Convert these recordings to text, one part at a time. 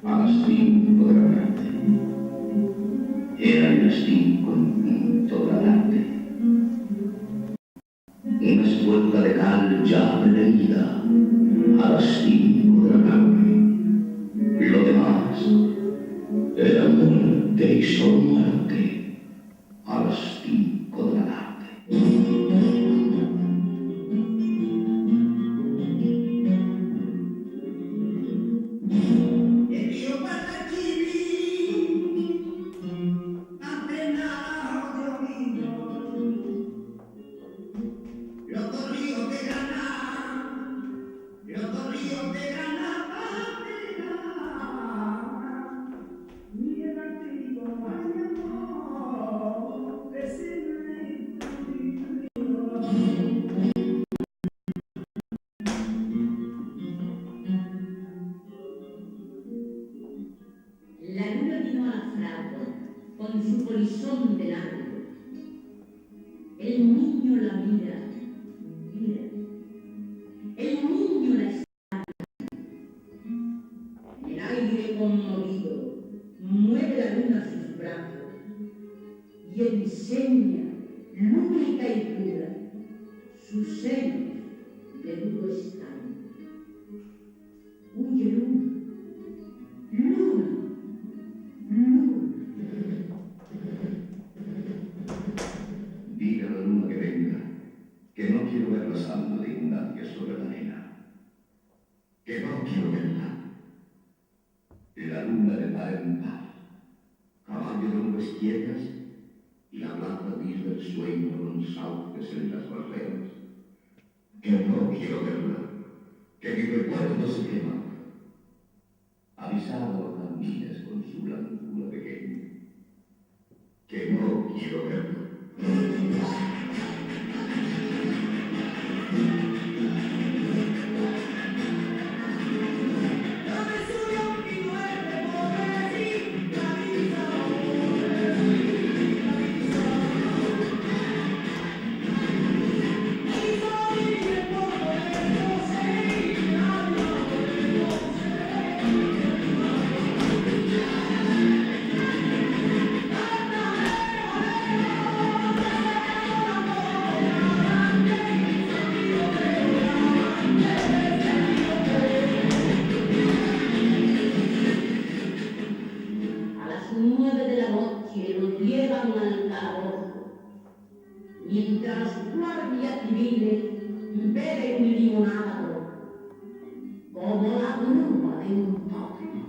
A las 5 de la tarde. Eran las 5 en punto de la tarde. Una espuerta de cal ya leída. A las 5 de la tarde. Lo demás era muerte y solo muerte. A las 5 de la tarde. La luna vino a la fragua con su polizón de largo. El niño la mira, mira. El niño la espera. El aire conmovido mueve la luna a sus brazos y enseña, lúbrica y pura, sus senos de duro estaño. Huye luna, luna. Diga a la luna que venga, que no quiero ver la santa de Ignacia sobre la arena. Que no quiero verla. La luna de par en par, caballo de nubes quietas y la plata gris del sueño con sauces en las barreras. Que no quiero verla, que mi recuerdo se quema. Avisado a Camines con su blancura pequeña. Que no quiero verla. Mientras los guardias civiles beben limonado como la pluma de un pájaro.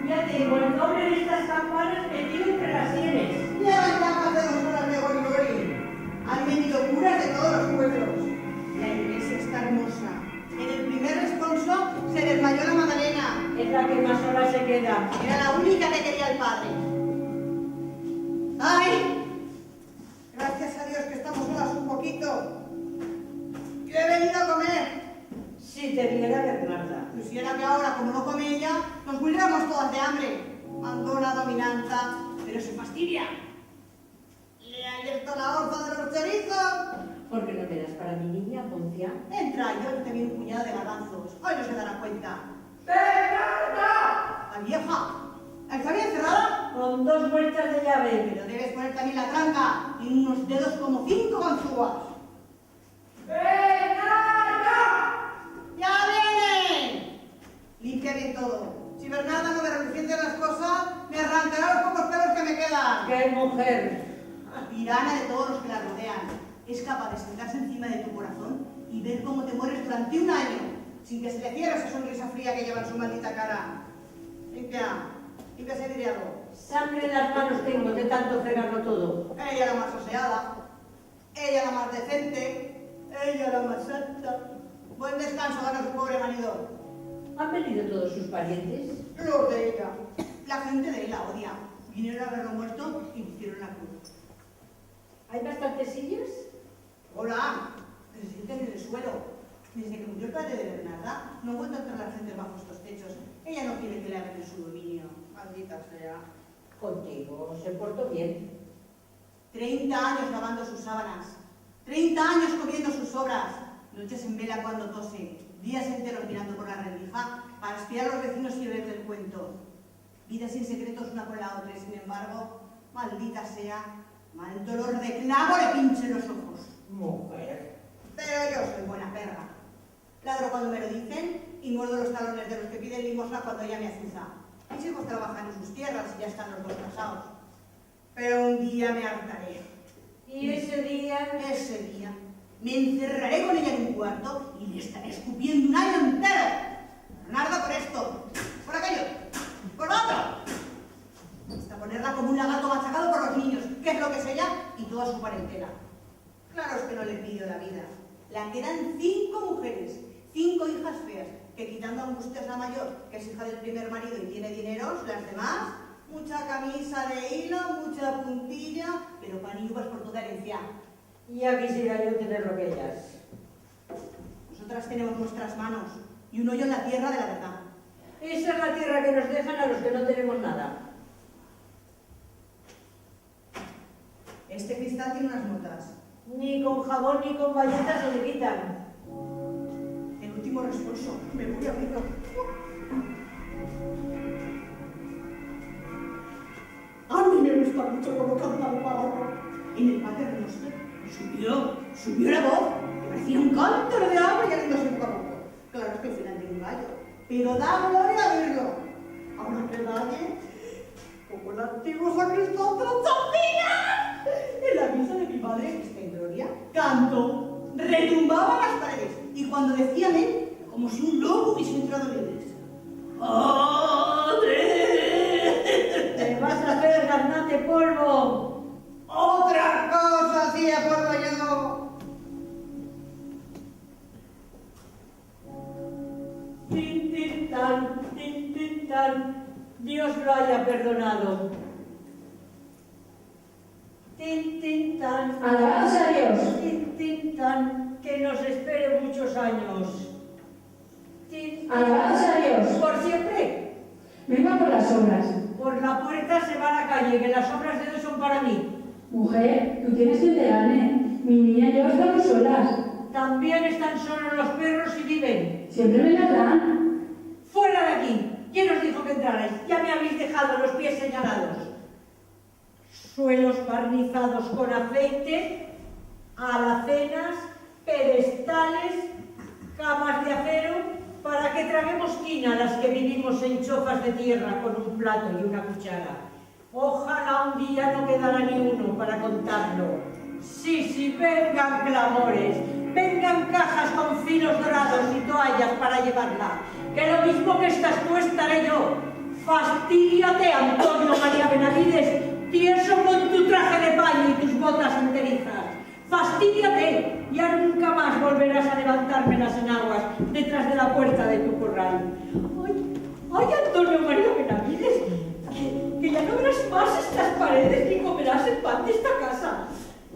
Ya te digo, el doble de estas campanas metido entre las sienes. Llevan ya más de 2 horas de gori-gori. Han venido curas de todos los pueblos. La iglesia está hermosa. En el primer responso se desmayó la Magdalena. Es la que más sola se queda. Era la única que quería el padre. ¡Ay! Gracias a Dios que estamos solas un poquito. Yo he venido a comer. Si te viera Bernarda. Quisiera que ahora, como no come ella, nos muriéramos todas de hambre. Mandona dominanza, pero se fastidia. Le ha abierto la orza de los chorizos. ¿Por qué no te das para mi niña, Poncia? Entra, yo te vi un puñado de garbanzos. Hoy no se dará cuenta. ¡Bernarda! La vieja. ¿Está bien cerrada? Con 2 vueltas de llave. Pero debes poner también la tranca. Tiene unos dedos como 5 ganzúas. ¡Bernarda! ¡Ya viene! Limpia bien todo. Si Bernarda no me reluciente las cosas, me arrancará los pocos pelos que me quedan. ¡Qué mujer! Tirana de todos los que la rodean. Es capaz de sentarse encima de tu corazón y ver cómo te mueres durante 1 año, sin que se le cierre esa sonrisa fría que lleva en su maldita cara. Limpia ese viriato. Sangre en las manos tengo de tanto fregarlo todo. Ella la más aseada, ella la más decente, ella la más santa. Buen descanso gana su pobre marido. ¿Han venido todos sus parientes? Los de ella. La gente de él la odia. Vinieron a verlo muerto y pusieron la cruz. ¿Hay bastantes sillas? Hola, que se sienten en el suelo. Desde que murió el padre de Bernarda, no ha vuelto a entrar la gente bajo estos techos. Ella no quiere que le hagan su dominio. Maldita sea. Contigo se portó bien. 30 años lavando sus sábanas, 30 años comiendo sus sobras, noches en vela cuando tose, días enteros mirando por la rendija para espiar a los vecinos y ver del cuento. Vidas sin secretos una con la otra y sin embargo, maldita sea, mal dolor de clavo le pinche los ojos. Mujer. Pero yo soy buena perra. Ladro cuando me lo dicen y muerdo los talones de los que piden limosna cuando ella me azuza. Mis hijos trabajan en sus tierras y ya están los dos casados. Pero un día me hartaré. Y ese día Me encerraré con ella en un cuarto y le estaré escupiendo un año entero. Bernardo por esto, por aquello, por lo otro. Hasta ponerla como un lagarto machacado por los niños, que es lo que es ella y toda su parentela. Claro es que no le pido la vida. La quedan 5 mujeres, 5 hijas feas, que quitando a Angustias la mayor, que es hija del primer marido y tiene dineros, las demás, mucha camisa de hilo, mucha puntilla, pero pan y uvas por toda herencia. ya quisiera yo tener lo que ellas. Nosotras tenemos nuestras manos y un hoyo en la tierra de la verdad. Esa es la tierra que nos dejan a los que no tenemos nada. Este cristal tiene unas notas. Ni con jabón ni con bayetas se le quitan. El último responso. Me voy a abrirlo. A mí me gusta mucho cómo canta el párrafo. En el Pater Noster subió la voz, que parecía un cántaro de agua y abriéndose poco a poco. Claro, es que al final tiene un gallo, pero da gloria oírlo. Ahora que nadie, como el antiguo San Cristóbal Champilla, en la misa de mi padre, que está en gloria, canto, retumbaba las paredes, y cuando decía amén, como si un lobo hubiese entrado en la iglesia. ¡Padre! ¡Te vas a hacer garnate polvo! ¡Otra cosa hacía polvo yo! Tin, tin, tan. Dios lo haya perdonado. Tin, tin, tan. Alabados a Dios. Tin, tan. Que nos espere muchos años. Tin, Alabados a Dios. por siempre. Venga por las obras. Por la puerta se va a la calle, que las obras de Dios son para mí. Mujer, tú tienes que enterarme. Mi niña y yo estamos solas. También están solos los perros y viven. Siempre me las dan. ¡Fuera de aquí! ¿Quién os dijo que entrarais? Ya me habéis dejado los pies señalados. Suelos barnizados con aceite, alacenas, pedestales, camas de acero, para que traguemos quina las que vivimos en chofas de tierra con un plato y una cuchara. Ojalá un día no quedara ni uno para contarlo. Sí, vengan clamores, vengan cajas con filos dorados y toallas para llevarla. Que lo mismo que estás tú estaré yo. Fastídiate, Antonio María Benavides, tieso con tu traje de paño y tus botas enterizas. Fastídiate, ya nunca más volverás a levantarme las enaguas detrás de la puerta de tu corral. ¡Ay, Antonio María Benavides! Que ya no verás más estas paredes ni comerás el pan de esta casa.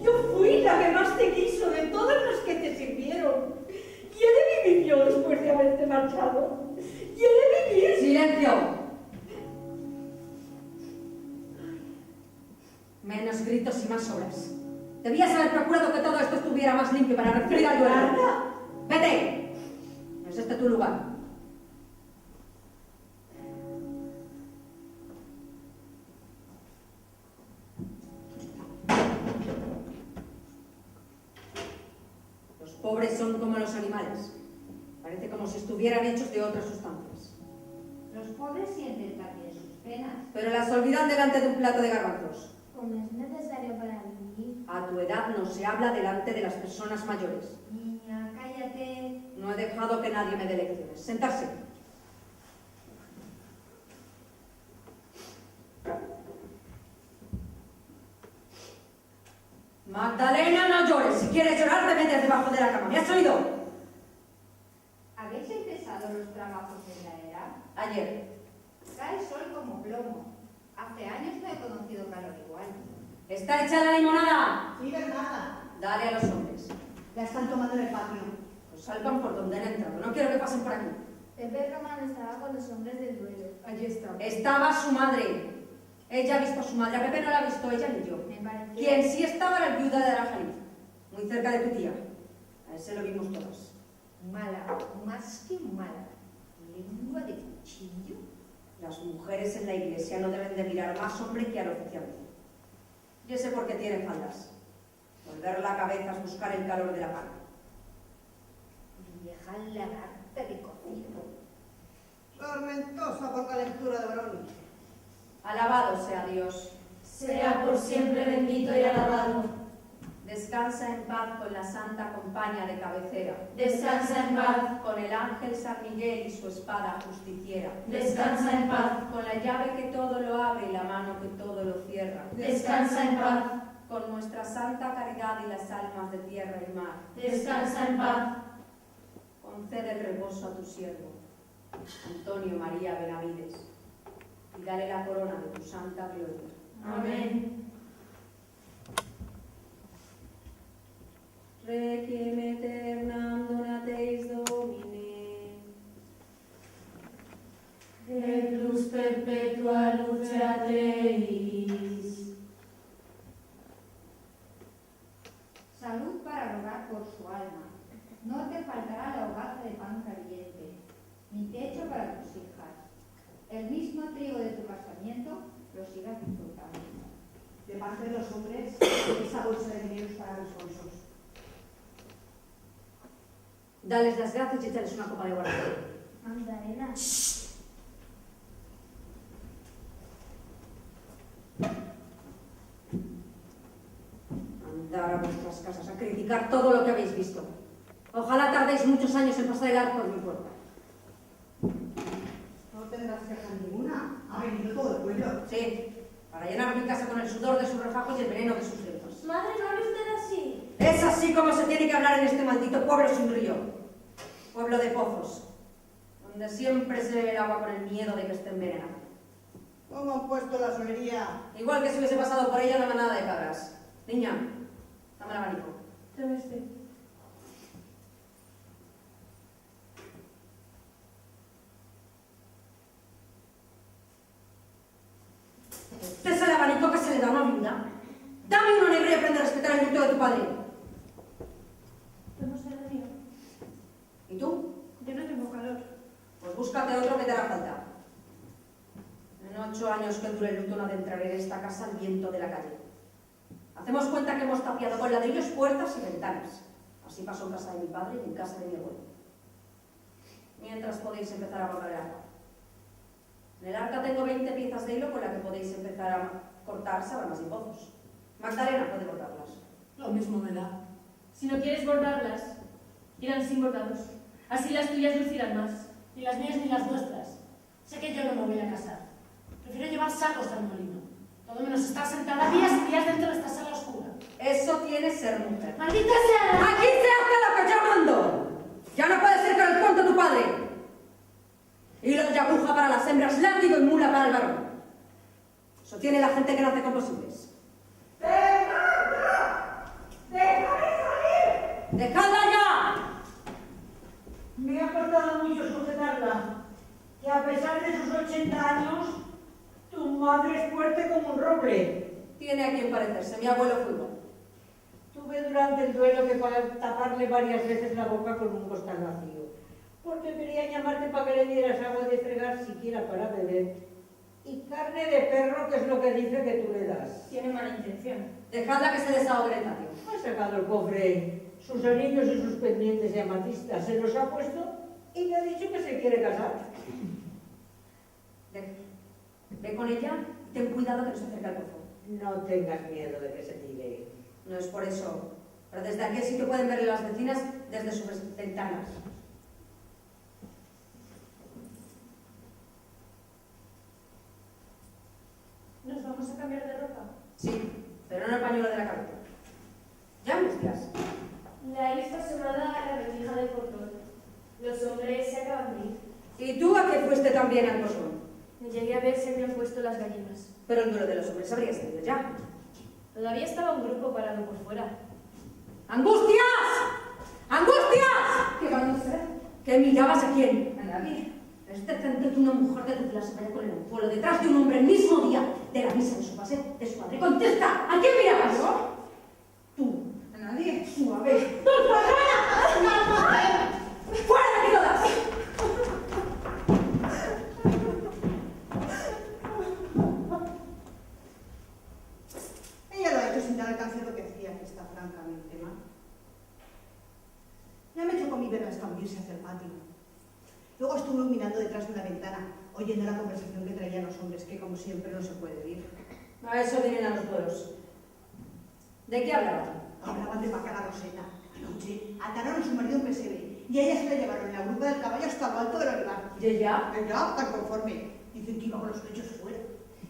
Yo fui la que más te quiso de todas las que te sirvieron. ¿Y he de vivir yo después de haberte marchado? ¿Y he de vivir? ¡Silencio! Menos gritos y más obras. Debías haber procurado que todo esto estuviera más limpio para recibir al duelo. ¡Vete! No es este tu lugar. Los pobres son como los animales. Parece como si estuvieran hechos de otras sustancias. Los pobres sienten también sus penas. Pero las olvidan delante de un plato de garbanzos. Como es necesario para vivir. A tu edad no se habla delante de las personas mayores. Niña, cállate. No he dejado que nadie me dé lecciones. Sentarse. Magdalena, no llores. Si quieres llorar, te metes debajo de la cama. ¿Me has oído? ¿Habéis empezado los trabajos en la era? Ayer. Cae el sol como plomo. Hace años no he conocido calor igual. ¿Está hecha la limonada? Sí, Bernarda. Dale a los hombres. La están tomando en el patio. Pues salgan por donde han entrado. No quiero que pasen por aquí. Pepe Román estaba con los hombres del duelo. Allí estaba. Estaba su madre. Ella ha visto a su madre. A Pepe no la ha visto ella ni yo. Me parecía... Quien sí estaba era el viuda de Arajalí, muy cerca de tu tía. A ese lo vimos todos. Mala, más que mala. Lengua de cuchillo. Las mujeres en la iglesia no deben de mirar más hombre que al oficial. Yo sé por qué tienen faldas. Volver la cabeza es buscar el calor de la pana. Vieja lagarta de cocina. Tormentosa por calentura de varón. Alabado sea Dios. Sea por siempre bendito y alabado. Descansa en paz con la santa compañía de cabecera. Descansa en paz. Con el ángel San Miguel y su espada justiciera. Descansa en paz. Con la llave que todo lo abre y la mano que todo lo cierra. Descansa en paz. Con nuestra santa caridad y las almas de tierra y mar. Descansa en paz. Concede el reposo a tu siervo, Antonio María Benavides, y dale la corona de tu santa gloria. Amén. Requiem aeternam donateis Domine. Et luz perpetua lucea Deis. Salud para rogar por su alma. No te faltará la hogaza de pan caliente, ni techo para tus hijas. El mismo trigo de tu casamiento lo sigas disfrutando. De parte de los hombres, esa bolsa de dinero es para los bolsos. Dales las gracias y échales una copa de guardado. Magdalena. Andar a vuestras casas a criticar todo lo que habéis visto. Ojalá tardéis muchos años en pasar el arco en mi puerta. No tendrás queja ninguna. Ha venido todo el pueblo. Sí, para llenar mi casa con el sudor de sus refajos y el veneno de sus lenguas. Madre, ¿no hable usted así? Es así como se tiene que hablar en este maldito pueblo sin río. Pueblo de pozos, donde siempre se bebe el agua con el miedo de que esté envenenado. ¿Cómo han puesto la solería? Igual que si hubiese pasado por ella una manada de cabras. Niña, dame el abanico. Tome usted. Este es el abanico que se le da a una viuda. Dame uno negro y aprende a respetar el luto de tu padre. Tome usted el mío. ¿Y tú? Yo no tengo calor. Pues búscate otro que te hará falta. En 8 años que dure el luto no adentraré en esta casa al viento de la calle. Hacemos cuenta que hemos tapiado con ladrillos puertas y ventanas. Así pasó en casa de mi padre y en casa de mi abuelo. Mientras podéis empezar a cortar el arca. En el arca tengo 20 piezas de hilo con las que podéis empezar a cortar sábanas y pozos. Magdalena puede cortarlas. Lo mismo me da. Si no quieres bordarlas, irán sin bordados. Así las tuyas lucirán más. Ni las mías ni las vuestras. Sé que yo no me voy a casar. Prefiero llevar sacos al molino. Todo menos estar sentada días y días dentro de esta sala oscura. Eso tiene ser mujer. ¡Maldita sea! ¡Aquí se hace lo que yo mando! Ya no puede ser con el cuento tu padre. Hilo y aguja para las hembras, látigo y mula para el varón. Eso tiene la gente que nace con posibles. ¡Déjame salir! ¡Dejadla ya! Me ha costado mucho sujetarla, que a pesar de sus 80 años, tu madre es fuerte como un roble. Tiene a quien parecerse, mi abuelo fue igual. Tuve durante el duelo que taparle varias veces la boca con un costal vacío, porque quería llamarte para que le dieras agua de fregar siquiera para beber, y carne de perro, que es lo que dice que tú le das. Tiene mala intención. Dejadla que se desahogue el patio. Ha sacado el cofre sus anillos y sus pendientes de amatista, se los ha puesto y me ha dicho que se quiere casar. Ve con ella y ten cuidado que no se acerque al pozo. No tengas miedo de que se tire. No es por eso, pero desde aquí sí que pueden verle las vecinas desde sus ventanas. ¿Nos vamos a cambiar de ropa? Sí, pero no el pañuelo de la cabeza. ¿Ya angustias? La he visto asomada a la rendija del portón. Los hombres se acaban de ir. ¿Y tú a qué fuiste también al posón? Me llegué a ver si habían puesto las gallinas. Pero el duelo de los hombres habría salido ya. Todavía estaba un grupo parado por fuera. ¡Angustias! ¡Angustias! ¿Qué van a hacer? ¿Qué mirabas a quién? A nadie. Es decente que una mujer de tu clase vaya con el anzuelo detrás de un hombre el mismo día de la misa de su padre. ¡Contesta! ¿A quién mirabas? ¿Yo? Tú. ¿A nadie? Suave. ¡Fuera de aquí todas! Ella lo ha hecho sin dar alcance a lo que hacía, que está francamente mal. Ya me chocó mi verla escabullirse hacia el patio. Luego estuve mirando detrás de una ventana, oyendo la conversación que traían los hombres, que como siempre no se puede oír. A eso vienen a los duelos. ¿De qué hablaban? Hablaban de Paca la Roseta. Anoche ataron a su marido en pesebre y a ella se la llevaron en la grupa del caballo hasta lo alto del olivar. ¿Y ella? Ella, tan conforme. Dicen que iba con los pechos fuera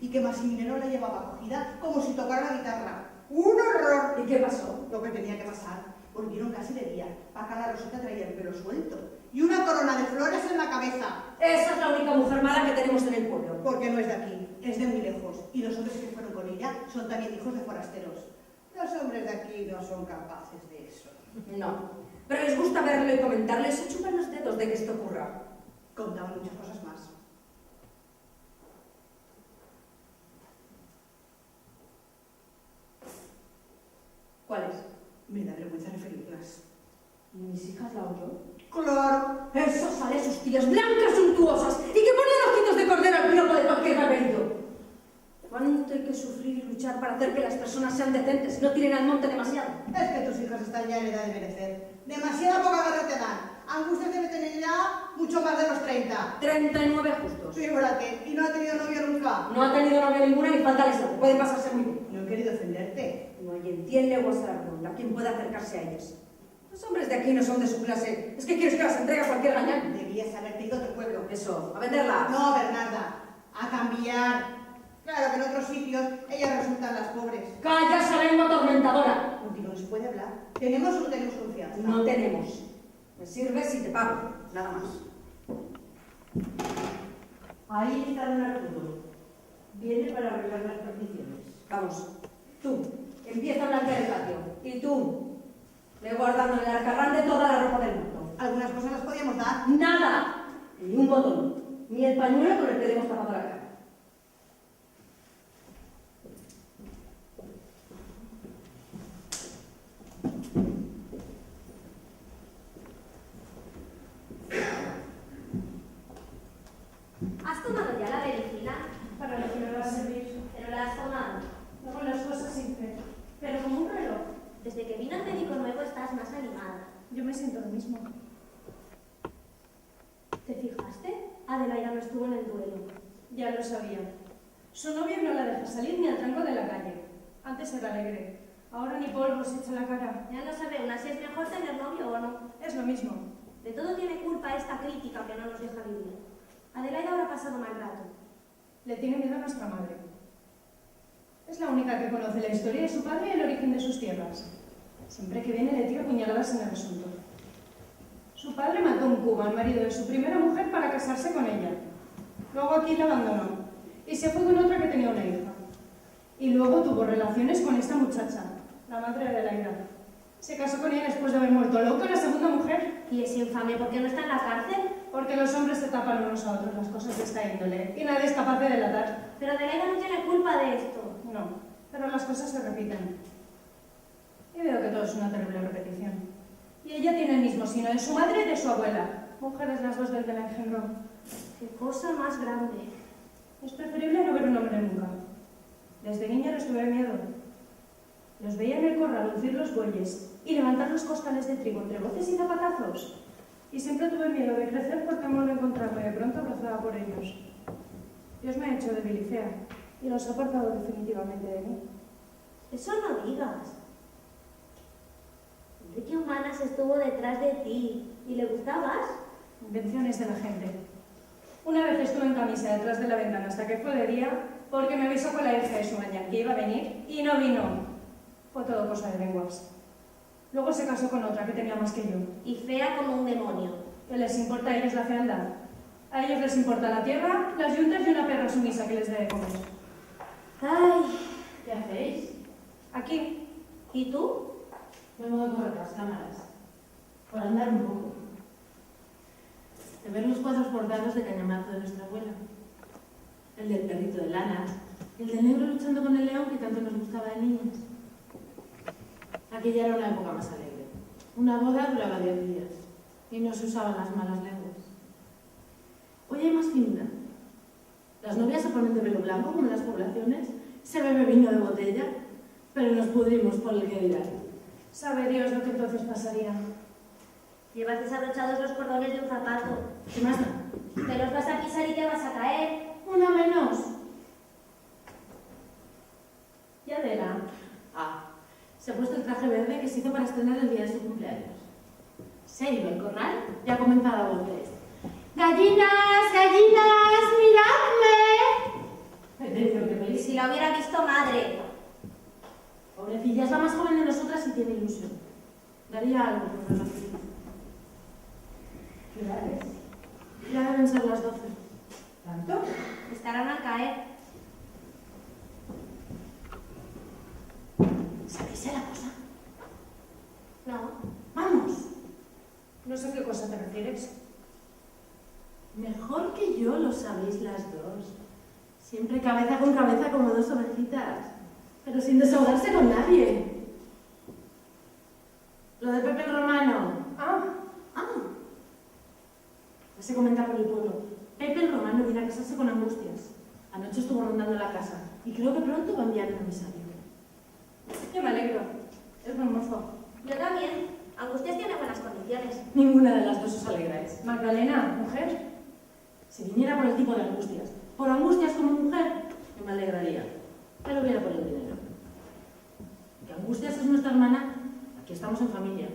y que Massimiliano la llevaba cogida como si tocara la guitarra. ¡Un horror! ¿Y qué pasó? Lo que tenía que pasar. Volvieron casi de día. Paca la Roseta traía el pelo suelto y una corona de flores en la cabeza. Esa es la única mujer mala que tenemos en el pueblo. Porque no es de aquí, es de muy lejos. Y los hombres que fueron con ella son también hijos de forasteros. Los hombres de aquí no son capaces de eso. No, pero les gusta verlo y comentarlo y se chupan los dedos de que esto ocurra. Contaban muchas cosas más. ¿Cuáles? Me da vergüenza referirlas. ¿Y mis hijas la oyó? ¡Claro! Eso sale a sus tías blancas suntuosas y que ponen los ojitos de cordero al piropo de cualquier rebeldo. ¿Cuánto hay que sufrir y luchar para hacer que las personas sean decentes y no tiren al monte demasiado? Es que tus hijos están ya en edad de merecer. Demasiada poca guerra te dan. Angustias debe tener ya mucho más de los 30. 39 justos. Figúrate, y no ha tenido novio nunca. No ha tenido novia ninguna ni falta les hace. Pueden pasarse muy bien. No he querido ofenderte. No hay en 100 leguas a la redonda quien pueda acercarse a ellas. Los hombres de aquí no son de su clase. ¿Es que quieres que las entregue a cualquier gañán? Debías haberte ido a tu pueblo. Eso, a venderlas. No, Bernarda, a cambiar. Claro que en otros sitios ellas resultan las pobres. ¡Calla esa lengua atormentadora! Contigo no se puede hablar. ¿Tenemos o no tenemos confianza? No tenemos. Me sirve si te pago, nada más. Ahí está don Arturo. Viene para arreglar las particiones. Vamos, tú, empieza a blanquear el patio. Y tú, ve guardando en el alcarrán de toda la ropa del mundo. Algunas cosas las podíamos dar. ¡Nada! Ni un botón, ni el pañuelo con el que le hemos tapado la cara. ¿Has tomado ya la berenjena? Para lo que me va a servir. ¿Pero la has tomado? Hago las cosas sin fe, pero como un reloj. Desde que vino el médico nuevo estás más animada. Yo me siento lo mismo. ¿Te fijaste? Adelaida no estuvo en el duelo. Ya lo sabía. Su novio no la deja salir ni al tranco de la calle. Antes era alegre. Ahora ni polvo se echa la cara. Ya no sabe una si es mejor tener novio o no. Es lo mismo. De todo tiene culpa esta crítica que no nos deja vivir. Adelaida habrá pasado mal rato. Le tiene miedo a nuestra madre. Es la única que conoce la historia de su padre y el origen de sus tierras. Siempre que viene le tira puñaladas en el asunto. Su padre mató en Cuba al marido de su primera mujer para casarse con ella. Luego aquí la abandonó y se fue con otra que tenía una hija. Y luego tuvo relaciones con esta muchacha, la madre de Adelaida. Se casó con ella después de haber muerto loco la segunda mujer. ¿Y es infame porque no está en la cárcel? Porque los hombres se tapan unos a otros las cosas de esta índole y nadie es capaz de delatar. Pero Adelaida no tiene culpa de esto. No, pero las cosas se repiten. Y veo que todo es una terrible repetición. Y ella tiene el mismo sino de su madre y de su abuela. Mujeres las dos del que la engendró. Qué cosa más grande. Es preferible no ver un hombre nunca. Desde niña les tuve miedo. Los veía en el corral lucir los bueyes y levantar los costales de trigo entre voces y zapatazos. Y siempre tuve miedo de crecer por temor de encontrarme de pronto abrazada por ellos. Dios me ha hecho débil y fea y los ha apartado definitivamente de mí. Eso no digas. Enrique Humanas estuvo detrás de ti. ¿Y le gustabas? Invenciones de la gente. Una vez estuve en camisa detrás de la ventana hasta que fue de día porque me avisó con la hija de su mañana que iba a venir y no vino. Fue todo cosa de lenguas. Luego se casó con otra que tenía más que yo. Y fea como un demonio. ¿Qué les importa a ellos la fealdad? A ellos les importa la tierra, las yuntas y una perra sumisa que les dé de comer. Ay, ¿Qué hacéis? Aquí. ¿y tú? Me muevo por las cámaras. Por andar un poco. de ver los cuadros bordados de cañamazo de nuestra abuela, el del perrito de lana, el del negro luchando con el león que tanto nos gustaba de niños. Aquella era una época más alegre. Una boda duraba 10 días y no se usaban las malas lenguas. Hoy hay más finura. Las novias se ponen de velo blanco como en las poblaciones, se bebe vino de botella, pero nos pudrimos por el que dirán. Sabe Dios lo que entonces pasaría. Llevas desabrochados los cordones de un zapato. ¿Qué más da? Te los vas a pisar y te vas a caer. Una menos. ¿Y Adela? Ah, se ha puesto el traje verde que se hizo para estrenar el día de su cumpleaños. Se ha ido al corral y ha comenzado a voces. ¡Gallinas, gallinas, miradme! He tenido que pedir. Si la hubiera visto madre. Pobrecilla, es la más joven de nosotras y tiene ilusión. Daría algo por verla feliz. ¿Qué hora es? Ya deben ser las 12. ¿Tanto? Estarán a caer. ¿Sabéis ya la cosa? No. ¡Vamos! No sé a qué cosa te refieres. Mejor que yo lo sabéis las dos. Siempre cabeza con cabeza como dos ovejitas, pero sin desahogarse con nadie. Lo de Pepe el Romano. Ah. Ya se comenta por el pueblo. Pepe el Romano viene a casarse con Angustias. Anoche estuvo rondando la casa y creo que pronto va a enviar un emisario. Yo me alegro. Es buen mozo. Yo también. Angustias tiene buenas condiciones. Ninguna de las dos os alegráis. Magdalena, mujer. Si viniera por el tipo de Angustias, por Angustias como mujer, yo me alegraría. Pero viene por el dinero. Que Angustias es nuestra hermana, aquí estamos en familia.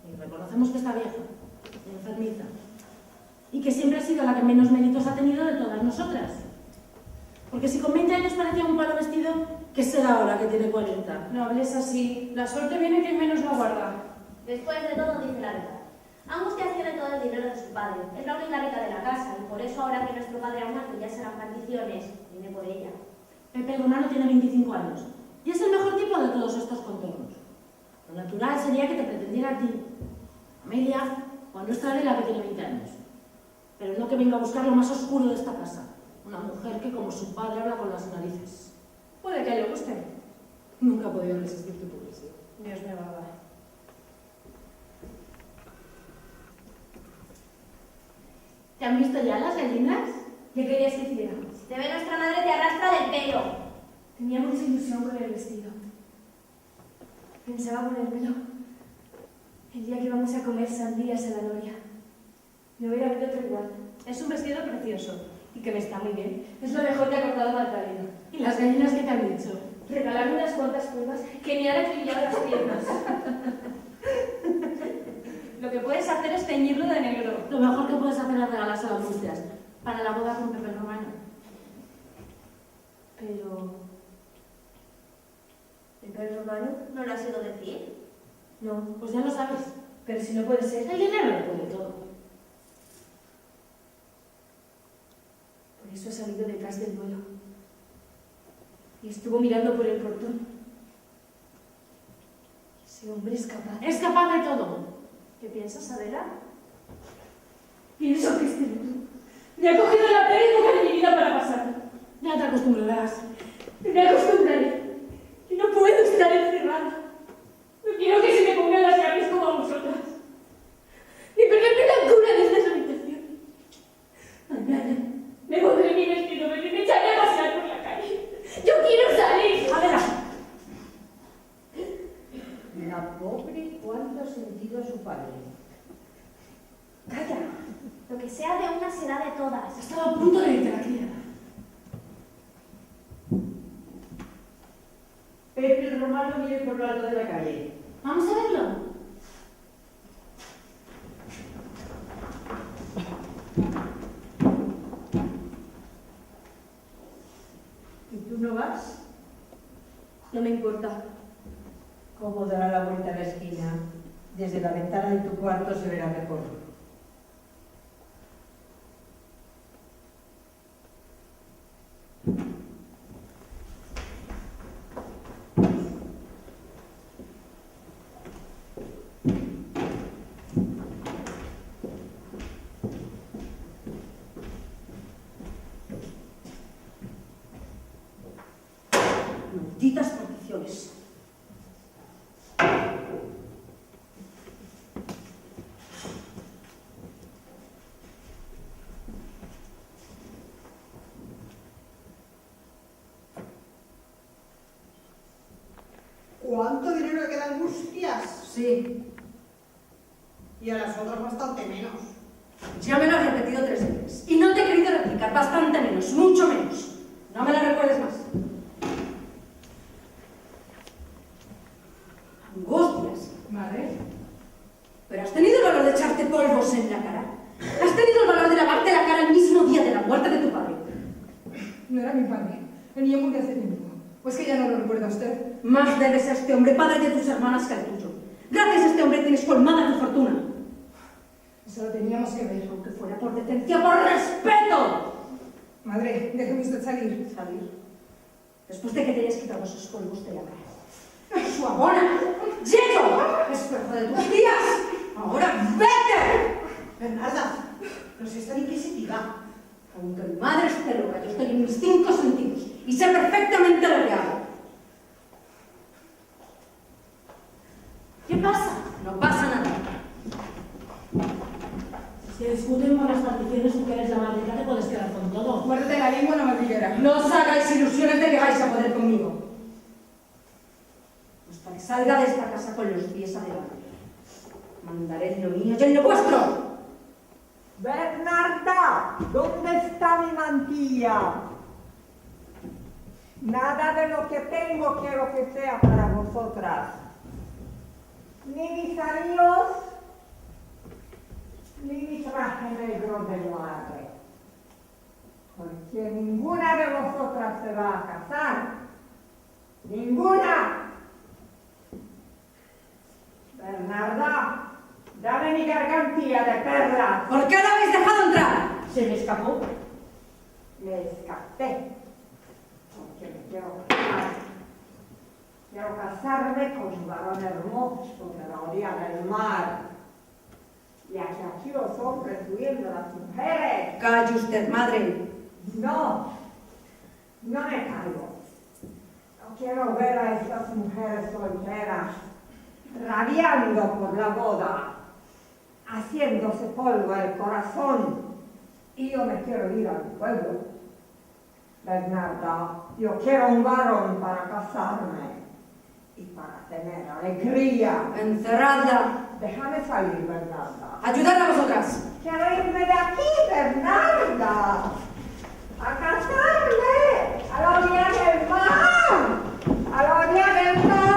Y reconocemos que está vieja, enfermiza. Y que siempre ha sido la que menos méritos ha tenido de todas nosotras. Porque si con 20 años parecía un palo vestido, ¿qué será ahora que tiene 40? No hables así. La suerte viene quien menos la guarda. Después de todo, dice la verdad. Angustias tiene todo el dinero de su padre. Es la única rica de la casa y por eso ahora que nuestro padre ha muerto ya serán maldiciones. Viene por ella. Pepe el Romano tiene 25 años y es el mejor tipo de todos estos contornos. Lo natural sería que te pretendiera a ti, Amelia o a nuestra Adela que tiene 20 años. Pero no que venga a buscar lo más oscuro de esta casa. Una mujer que como su padre habla con las narices. Puede que le guste. Nunca he podido resistir tu hipocresía. Dios me valga. ¿Te han visto ya las gallinas? ¿Qué querías que hiciera? Si te ve nuestra madre te arrastra del pelo. Tenía mucha ilusión con el vestido. Pensaba ponérmelo el día que íbamos a comer sandías en la noria. Me hubiera habido otro igual. Es un vestido precioso y que me está muy bien. Es lo mejor que ha cortado Magdalena. ¿Y las gallinas qué te han dicho? Regalarme unas cuantas pruebas que me han acribillado las piernas. Lo que puedes hacer es teñirlo de negro. Lo mejor que puedes hacer es regalárselo a Angustias para la boda con Pepe el Romano. Pero... ¿Pepe el Romano? ¿No lo has oído decir? No, pues ya lo sabes. Pero si no puede ser. El dinero lo puede todo. Por eso ha salido detrás del duelo. Y estuvo mirando por el portón. Ese hombre es capaz. Es capaz de todo. ¿Qué piensas, Adela? Pienso que es tú. Me ha cogido la peor época de mi vida para pasar. Ya te acostumbrarás. Me acostumbraré. Y no puedo estar encerrada. No quiero que se me pongan las llaves como a vosotras. Ni perderme la cura desde esa habitación. Mañana me pondré mi vestido verde y me echaré a pasear por la calle. ¡Yo quiero salir! Adela. La pobre, ¿cuánto ha sentido a su padre? Calla. Lo que sea de una será de todas. Estaba a punto de irte a la criada. Pepe el Romano viene por lo alto de la calle. Vamos a verlo. ¿Y tú no vas? No me importa. ¿Cómo dará la vuelta a la esquina? Desde la ventana de tu cuarto se verá mejor. Malditas maldiciones. ¿Cuánto dinero le queda a Angustias? Sí, Y a las otras bastante menos. ya me lo has repetido 3 veces. Y no te he querido replicar, bastante menos, mucho menos. No me la recuerdes más. Angustias. Madre, Pero has tenido el valor de echarte polvos en la cara. Has tenido el valor de lavarte la cara el mismo día de la muerte de tu padre. No era mi padre. El niño murió hace tiempo. Pues que ya no lo recuerda usted. Más debes a este hombre, padre de tus hermanas, que al tuyo. Gracias a este hombre tienes colmada tu fortuna. Eso lo teníamos que ver. Aunque fuera por decencia, por respeto. Madre, déjeme usted salir. Salir. Después de que te hayas quitado esos polvos de la cara. ¡Suabona! ¡Yeto! ¡Espejo de tus días! ¡Ahora vete! Bernarda, no seas tan inquisitiva. Aunque mi madre esté loca, yo estoy en mis 5 sentidos y sé perfectamente lo que hago. ¿Qué pasa? No pasa nada. Si se discuten por las particiones, tú que eres la madrina, te puedes quedar con todo. Muérdete la lengua, la madriguera. No os hagáis ilusiones de que vais a poder conmigo. Hasta que salga de esta casa con los pies adelante. Mandaré en lo mío y en lo vuestro. Bernarda, ¿dónde está mi mantilla? Nada de lo que tengo quiero que sea para vosotras. Ni mis anillos, ni mi traje negro de madre. Porque ninguna de vosotras se va a casar. ¡Ninguna! Bernarda, dame mi gargantilla de perlas. ¿Por qué lo habéis dejado entrar? Se me escapó. Me escapé. Porque me quiero casar. Quiero casarme con un varón hermoso de la orilla del mar. Y aquí los hombres huyendo a las mujeres. Calle usted, madre. No, no me callo. No quiero ver a estas mujeres solteras rabiando por la boda, haciéndose polvo el corazón. Y yo me quiero ir al pueblo. Bernarda, yo quiero un varón para casarme y para tener alegría. Encerradla. Déjame salir, Bernarda. Ayudadla a vosotras. Quiero irme de aquí, Bernarda. A casarme a la orilla del mar. A la orilla del mar.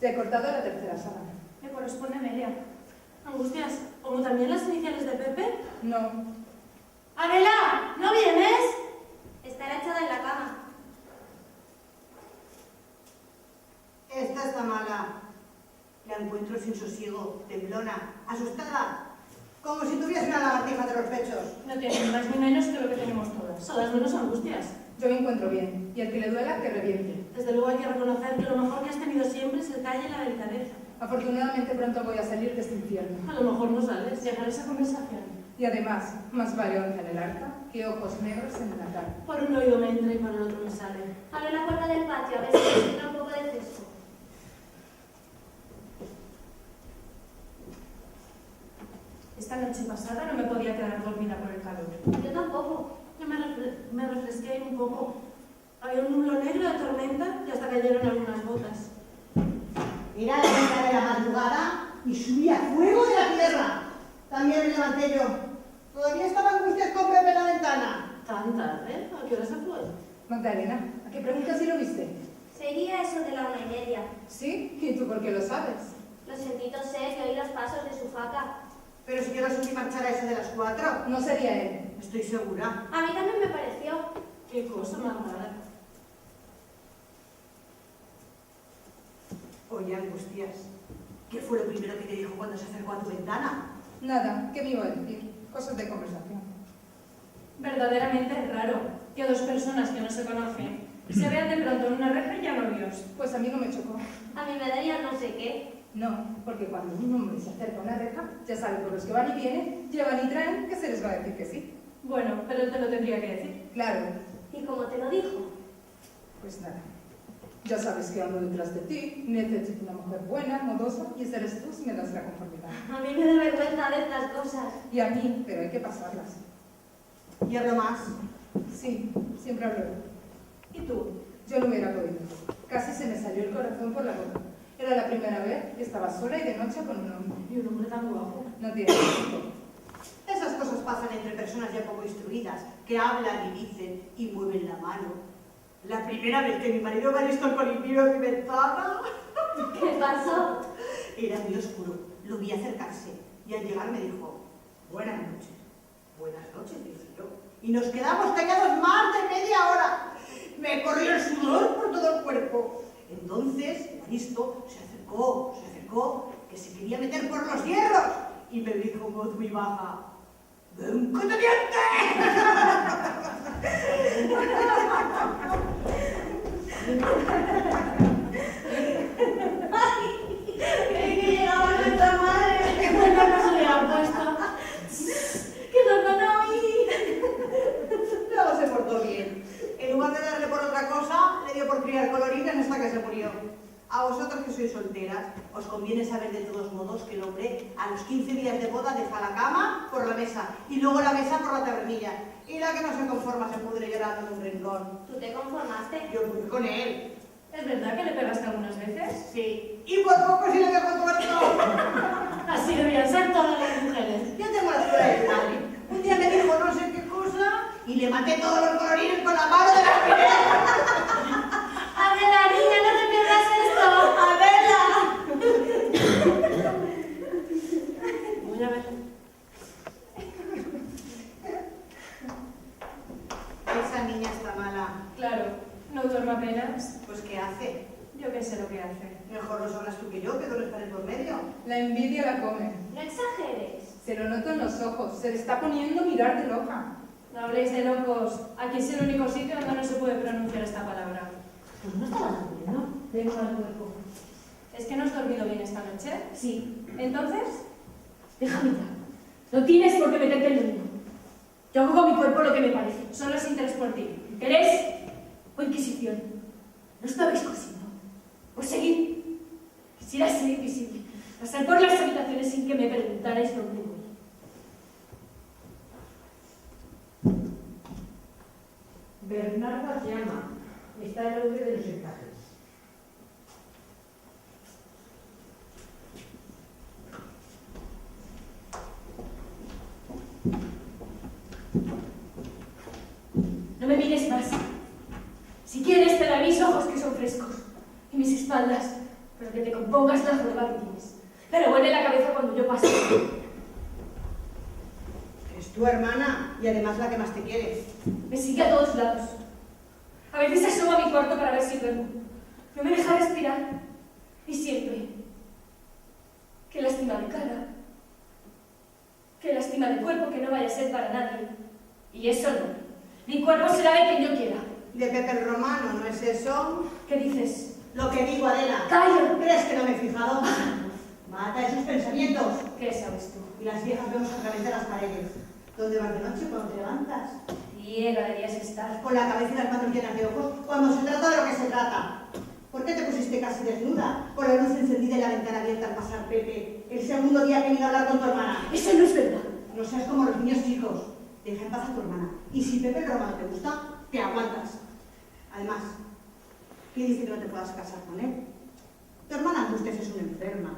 Te he cortado la tercera sábana. Me corresponde a Amelia. Angustias, ¿como también las iniciales de Pepe? No. ¡Adela! ¿No vienes? Estará echada en la cama. Esta está mala. La encuentro sin sosiego, temblona, asustada, como si tuviese una lagartija entre los pechos. No tiene ni más ni menos que lo que tenemos todas. Todas menos Angustias. Yo me encuentro bien, y al que le duela, que reviente. Desde luego hay que reconocer que lo mejor que has tenido siempre es el talle y la delicadeza. Afortunadamente pronto voy a salir de este infierno. A lo mejor no sales, llegar a esa conversación. Y además, más vale onza en el arca que ojos negros en la cara. Por un oído me entra y por el otro me sale. Abre la puerta del patio, a ver si entra un poco de fresco. Esta noche pasada no me podía quedar dormida por el calor. Yo tampoco. Yo me refresqué un poco. Había un nublo negro de tormenta y hasta cayeron algunas gotas. Era la hora de la madrugada y subía fuego de la tierra. También me levanté yo. Todavía estaban Angustias con Pepe en la ventana. ¿Tan tarde? ¿A qué hora se fue? Magdalena, ¿a qué preguntas si lo viste? Sería eso de la 1:30. ¿Sí? ¿Y tú por qué lo sabes? Los sentí toser y oí los pasos de su faca. Pero si yo lo sentí marchar a eso de las 4. No sería él. Estoy segura. A mí también me pareció. Qué cosa más rara. Oye, Angustias, ¿qué fue lo primero que te dijo cuando se acercó a tu ventana? Nada, ¿qué me iba a decir? Cosas de conversación. Verdaderamente raro que dos personas que no se conocen se vean de pronto en una reja y ya novios. Pues a mí no me chocó. A mí me daría no sé qué. No, porque cuando un hombre se acerca a una reja, ya sabe por los que van y vienen, llevan y traen, que se les va a decir que sí. Bueno, pero él te lo tendría que decir. Claro, ¿Y cómo te lo dijo? pues nada. Ya sabes que ando detrás de ti, necesito una mujer buena, modosa, y esa eres tú si me das la conformidad. A mí me da vergüenza de estas cosas. Y a mí, pero hay que pasarlas. ¿Y hablo más? Sí, siempre hablo. ¿Y tú? Yo no hubiera podido. Casi se me salió el corazón por la boca. Era la primera vez que estaba sola y de noche con un hombre. Y un hombre tan guapo. No tiene éxito. Esas cosas pasan entre personas ya poco instruidas, que hablan y dicen y mueven la mano. La primera vez que mi marido me ha visto el colibrí en mi ventana, ¿Qué pasó? era muy oscuro. Lo vi acercarse y al llegar me dijo, buenas noches. Buenas noches, dije yo. Y nos quedamos callados más de media hora. Me corrió el sudor por todo el cuerpo. Entonces, Evaristo se acercó, que se quería meter por los hierros. Y me dijo con voz muy baja, ¡ven que te dientes! Creí que llegaba nuestra madre. ¡Qué buena no se le ha puesto! ¡Que nos van a oír! Luego se portó bien. En lugar de darle por otra cosa, le dio por criar colorines hasta que se murió. A vosotros que sois solteras, os conviene saber de todos modos que el hombre a los 15 días de boda deja la cama por la mesa y luego la mesa por la tabernilla. Y la que no se conforma se pudre llorando en un rincón. ¿Tú te conformaste? Yo fui con él. ¿Es verdad que le pegaste algunas veces? Sí. Y por poco si le dejo tuerto. Así debían ser todas las mujeres. Yo tengo la suerte de madre. Un día me dijo no sé qué cosa y le maté todos los colorines con la mano de la espinera. ¡Adela, niña, no te pierdas esto! ¡Adela! Voy a ver. Esa niña está mala. Claro, no duermo apenas. Pues ¿qué hace? Yo qué sé lo que hace. Mejor lo sabrás tú que yo, que duermes para por medio. La envidia la come. No exageres. Se lo noto en los ojos. Se le está poniendo a mirar de loca. No habléis de locos. Aquí es el único sitio donde no se puede pronunciar esta palabra. Pues no estabas durmiendo. Vengo al cuerpo. ¿Es que no has dormido bien esta noche? Sí. Entonces, Déjame ya. No tienes por qué meterte en lo mío. Yo hago con mi cuerpo lo que me parece. solo es interés por ti. ¿Querés? O Inquisición. ¿No estabais cosiendo? Pues seguid. Quisiera ser invisible. Pasar por las habitaciones sin que me preguntarais dónde voy. Bernarda te llama. Está el orden de los encajes. No me mires más. Si quieres, te daré mis ojos que son frescos y mis espaldas pero que te compongas la joroba que tienes. Pero vuelve la cabeza cuando yo pase. Es tu hermana y además la que más te quiere. Me sigue a todos lados. A veces asomo a mi cuarto para ver si duermo. No me deja respirar. Y siempre. Qué lástima de cara. Qué lástima de cuerpo, que no vaya a ser para nadie. Y eso no. Mi cuerpo será de quien yo quiera. De Pepe el Romano, ¿no es eso? ¿Qué dices? Lo que digo, Adela. ¡Calla! ¿Crees que no me he fijado? Mata esos pensamientos. ¿Qué sabes tú? Y las viejas vemos a través de las paredes. ¿Dónde vas de noche cuando te levantas? Ciega deberías estar. Con la cabeza y las manos llenas de ojos cuando se trata de lo que se trata. ¿Por qué te pusiste casi desnuda? Con la luz encendida y la ventana abierta al pasar Pepe. El segundo día que vine a hablar con tu hermana. Eso no es verdad. No seas como los niños chicos. Deja en paz a tu hermana. Y si Pepe el Romano te gusta, te aguantas. Además, ¿qué dice que no te puedas casar con él? Tu hermana Angustias es una enferma.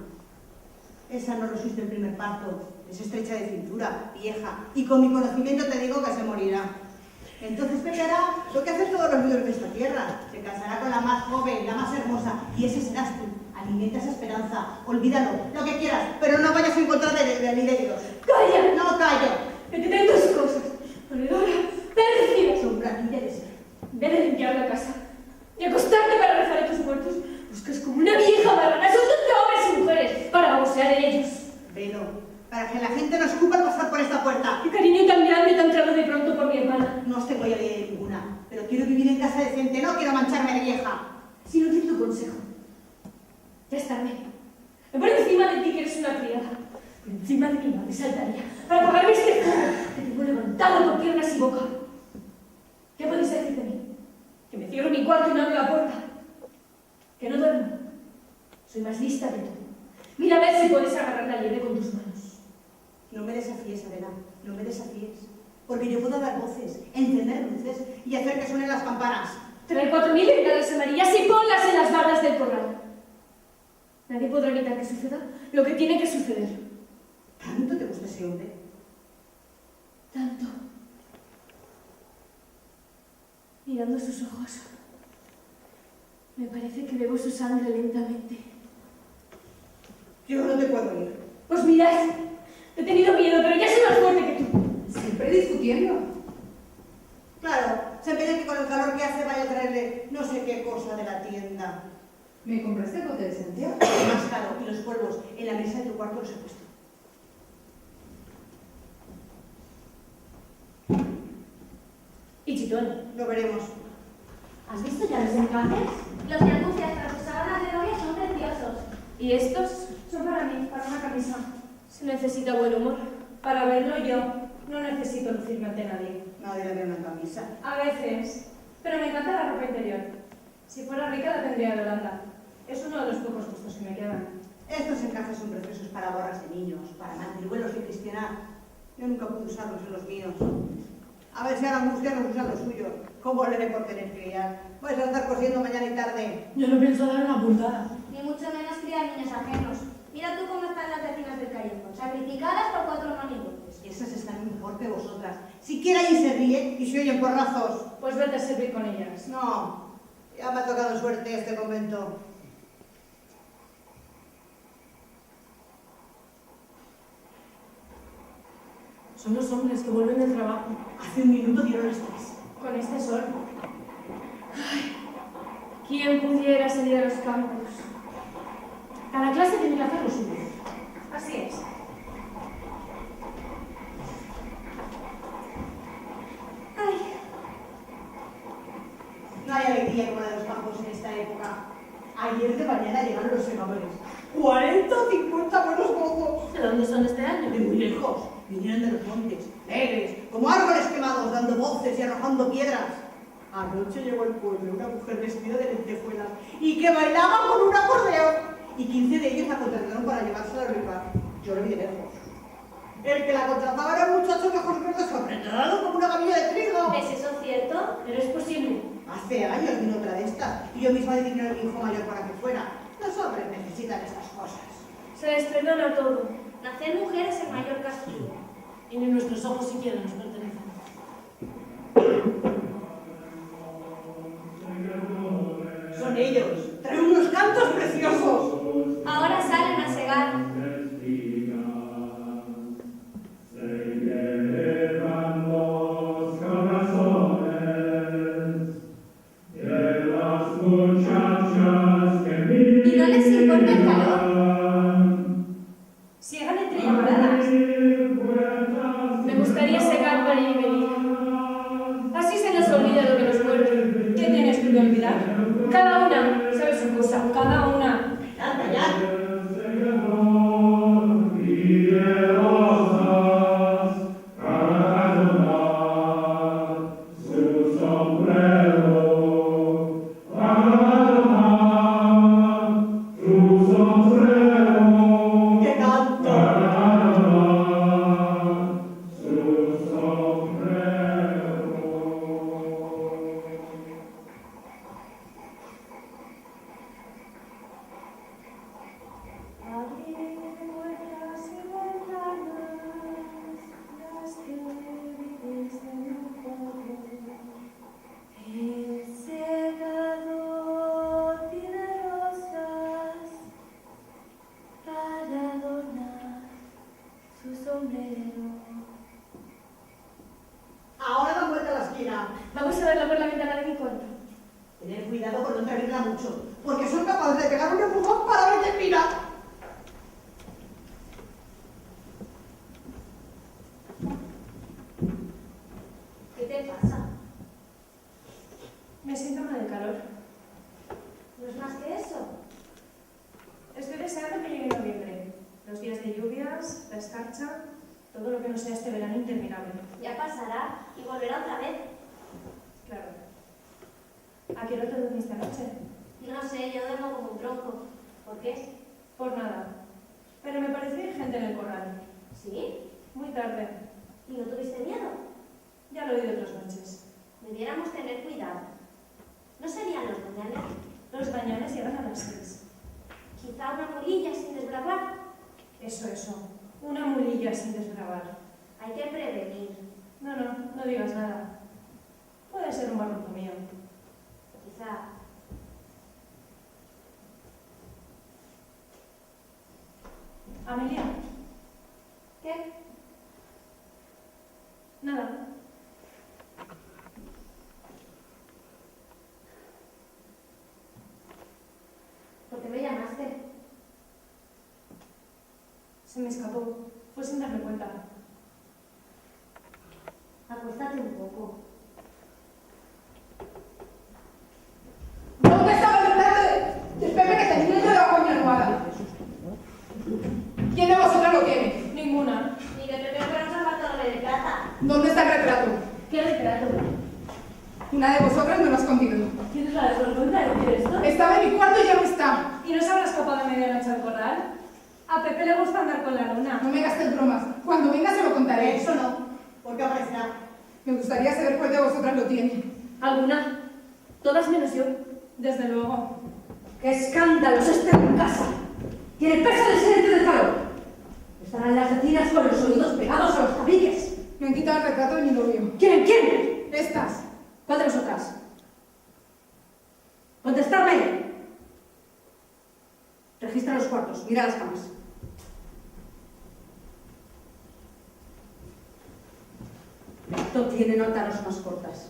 Esa no resiste el primer parto. Es estrecha de cintura, vieja. Y con mi conocimiento te digo que se morirá. Entonces Pepe hará lo que hacen todos los niños de esta tierra. Se casará con la más joven, la más hermosa. Y ese serás tú. Alimenta esa esperanza. Olvídalo, lo que quieras. Pero no vayas en contra de Dios. ¡Calla! No callo. Métete en tus cosas. Valedora, pérfida. Sombra, ¿quién debe ser? Debes limpiar la casa y acostarte para rezar a tus muertos. Buscas como una vieja marrana. Son de hombres y mujeres para babosear en ellos. Velo, para que la gente no escupa al pasar por esta puerta. Qué cariño tan grande te ha entrado de pronto por mi hermana. No os tengo ya de ninguna, pero quiero vivir en casa decente, no quiero mancharme de vieja. Si no quiero tu consejo. Ya es tarde. Me pone encima de ti que eres una criada. Por encima de mi madre saltaría para pagarme este fuego que tengo levantado por piernas y boca. ¿Qué podéis decir de mí? Que me cierro mi cuarto y no abro la puerta. Que no duermo. Soy más lista de tú. Mira a ver si puedes agarrar la liebre con tus manos. No me desafíes, Adela, no me desafíes. Porque yo puedo dar voces, encender luces y hacer que suenen las campanas. Trae 4000 bengalas amarillas y ponlas en las bardas del corral. Nadie podrá evitar que suceda lo que tiene que suceder. ¿Tanto te gusta ese hombre? Tanto. Mirando sus ojos, me parece que bebo su sangre lentamente. Yo no te puedo ir. Pues mirad, he tenido miedo, pero ya soy más fuerte que tú. Siempre discutiendo. Claro, se empeña que con el calor que hace vaya a traerle no sé qué cosa de la tienda. ¿Me compraste el bote de Santiago? Más caro, y los polvos en la mesa de tu cuarto los he puesto. Y chitón. Lo veremos. ¿Has visto ya los encajes? Los de Angustias para tus sábanas de novia son preciosos. ¿Y estos? Son para mí, para una camisa. Se necesita buen humor. Para verlo yo, no necesito lucirme ante nadie. Nadie le ve una camisa. A veces, pero me encanta la ropa interior. Si fuera rica la tendría de Holanda. Es uno de los pocos gustos que me quedan. Estos encajes son preciosos para gorras de niños, para mandriluelos de cristianar. Yo nunca pude usarlos en los míos. A ver si ahora Angustia nos usa lo suyo. ¿Cómo le dé por tener que criar? Vais a andar cosiendo mañana y tarde. Yo no pienso dar una puntada. Ni mucho menos criar niños ajenos. Mira tú cómo están las vecinas del Callejo, sacrificadas por 4 manigotes. Esas están mejor que vosotras. Siquiera allí se ríe y se oyen porrazos. Pues vete a servir con ellas. No, ya me ha tocado suerte este convento. Son los hombres que vuelven del trabajo. Hace un minuto dieron las 3. Con este sol. ¿Quién pudiera salir a los campos? Cada clase tiene que hacer lo suyo. Así es. Ay, No hay alegría como la de los campos en esta época. Ayer de mañana llegaron los segadores. 40 o 50 buenos mozos. ¿De dónde son este año? De muy lejos. Vinieron de los montes, alegres, como árboles quemados, dando voces y arrojando piedras. Anoche llegó al pueblo una mujer vestida de lentejuelas y que bailaba con un acordeón. Y 15 de ellos la contrataron para llevársela al rival. Yo lo vi de lejos. El que la contrataba era un muchacho de ojos verdes sobrenadado como una gavilla de trigo. ¿Es eso cierto? Pero es posible. Hace años vino otra de estas y yo misma le dije a mi hijo mayor para que fuera. Los hombres necesitan estas cosas. Se les perdona todo. nacer mujer es el mayor castigo. Y ni nuestros ojos siquiera nos pertenecen. Son ellos. Traen unos cantos preciosos. Cada una sabe su cosa, cada una. ¡Calla, calla! ¡Qué canto! Ahora da vuelta a la esquina. Vamos a verlo por la ventana de mi cuarto. Tened cuidado con no entreabrirla mucho, porque son capaces de pegar un empujón para ver quién mira. ¿Qué te pasa? Me siento mal de calor. ¿No es más que eso? Estoy deseando que llegue noviembre. Los días de lluvias, la escarcha, todo lo que no sea este verano interminable. Ya pasará y volverá otra vez. Claro. ¿A qué hora te duermes esta noche? No sé, yo duermo como un tronco. ¿Por qué? Por nada. Pero me pareció que hay gente en el corral. ¿Sí? Muy tarde. ¿Y no tuviste miedo? Ya lo he oído otras noches. Debiéramos tener cuidado. ¿No serían los mañanes? Los mañanes llegan a las 6. Quizá una mulilla sin desbravar. Eso. Una mulilla sin desbravar. Hay que prevenir. No digas nada. Puede ser un barroco mío. Quizá. Amelia, ¿Qué? nada. ¿Por qué me llamaste? Se me escapó. Fue sin darme cuenta. Acuéstate un poco. ¿Dónde estaba el retrato del Pepe que tenía yo debajo de mi almohada? ¿Quién de vosotras lo tiene? Ninguna. Ni que te fuera un zapato de plata. ¿Dónde está el retrato? ¿Qué retrato? Una de vosotras me lo ha escondido. ¿Tienes la desvergüenza de decir esto? Estaba en mi cuarto y ya no está. ¿Y no se habrá escapado de medianoche al corral? A Pepe le gusta andar con la luna. No me gastes bromas. Cuando venga se lo contaré. Eso no, porque aparecerá. Me gustaría saber cuál de vosotras lo tiene. ¿Alguna? Todas menos yo. Desde luego. ¡Qué escándalos este en casa! Tiene peso de silencio de calor. Estarán las vecinas con los oídos pegados a los tabiques. Me han quitado el retrato de mi novio. ¿Quién? Estas. ¿Cuál de vosotras? ¡Contestadme! Registra los cuartos, mira las camas. Esto tiene notas más cortas.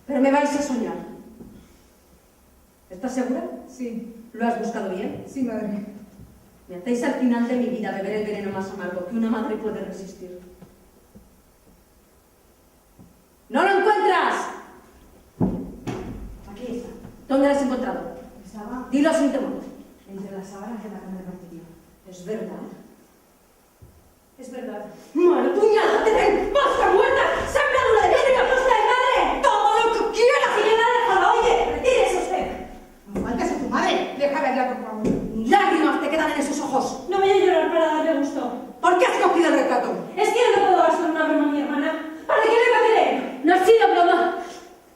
Pero me vais a soñar. ¿Estás segura? Sí, ¿Lo has buscado bien? sí, madre. Me hacéis al final de mi vida beber el veneno más amargo que una madre puede resistir. ¡No lo encuentras! Aquí está. ¿Dónde lo has encontrado? Estaba Dilo sin temor. entre las sábanas de la cama de partido. ¿Es verdad? Es verdad. ¡Mal puñada! ¡Tener ¡Basta muerta! ¡Sangradura de vidrio! ¡Costa de madre! ¡Todo lo que quieras! ¡Y nada, déjalo! ¡Oye! ¡Retírese usted! No faltes a tu madre. Deja verla, por favor. Ni lágrimas te quedan en esos ojos. No voy a llorar para darle gusto. ¿Por qué has cogido el retrato? Es que yo no puedo gastar una broma a mi hermana. ¿Para qué le pagaré? No ha sido broma.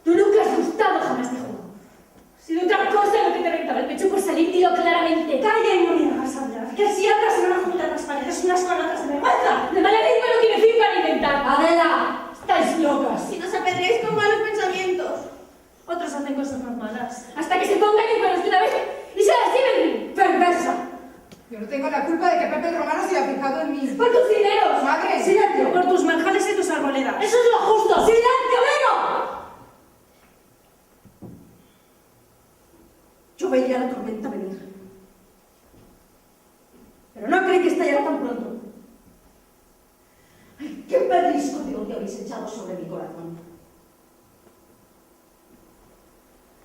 Tú nunca has gustado, jamás te juro. Ha sido otra cosa lo que te rentaba el pecho por salir, dilo claramente. Calla y no me hagas hablar. Que si hablas se van a juntar las paredes unas con otras de vergüenza. De mala lengua no tiene fin para inventar. ¡Adela! Estáis locas. Si nos apedreáis con malos pensamientos. Otros hacen cosas más malas. Hasta que se pongan en manos de una vez y se las lleven. ¡Perversa! Yo no tengo la culpa de que Pepe el Romano se haya fijado en mí. Por tus dineros. Madre. Silencio. Por tus manjales y tus arboledas. ¡Eso es lo justo! ¡Silencio, vengo! Yo veía la tormenta venir. Pero no creí que estallara tan pronto. ¡Ay, qué pedrisco de odio habéis echado sobre mi corazón!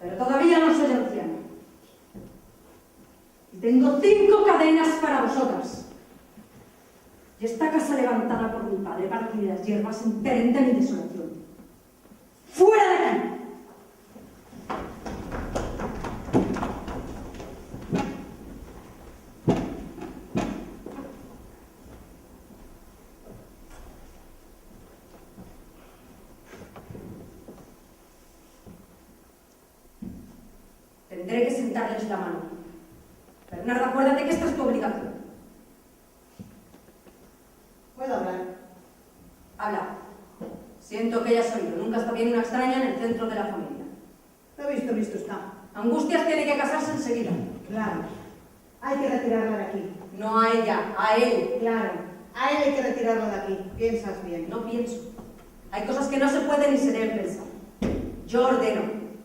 Pero todavía no soy anciana. Y tengo 5 cadenas para vosotras. Y esta casa levantada por mi padre para que las hierbas enteren de mi desolación. ¡Fuera de aquí! Tendré que sentarles la mano. Bernarda, acuérdate que esta es tu obligación. ¿Puedo hablar? Habla. Siento que ella has oído. Nunca está bien una extraña en el centro de la familia. Lo he visto está. Angustias tiene que casarse enseguida. Claro. Hay que retirarla de aquí. No a ella, a él. Claro. A él hay que retirarla de aquí. Piensas bien. No pienso. Hay cosas que no se pueden ni se deben pensar. Yo ordeno.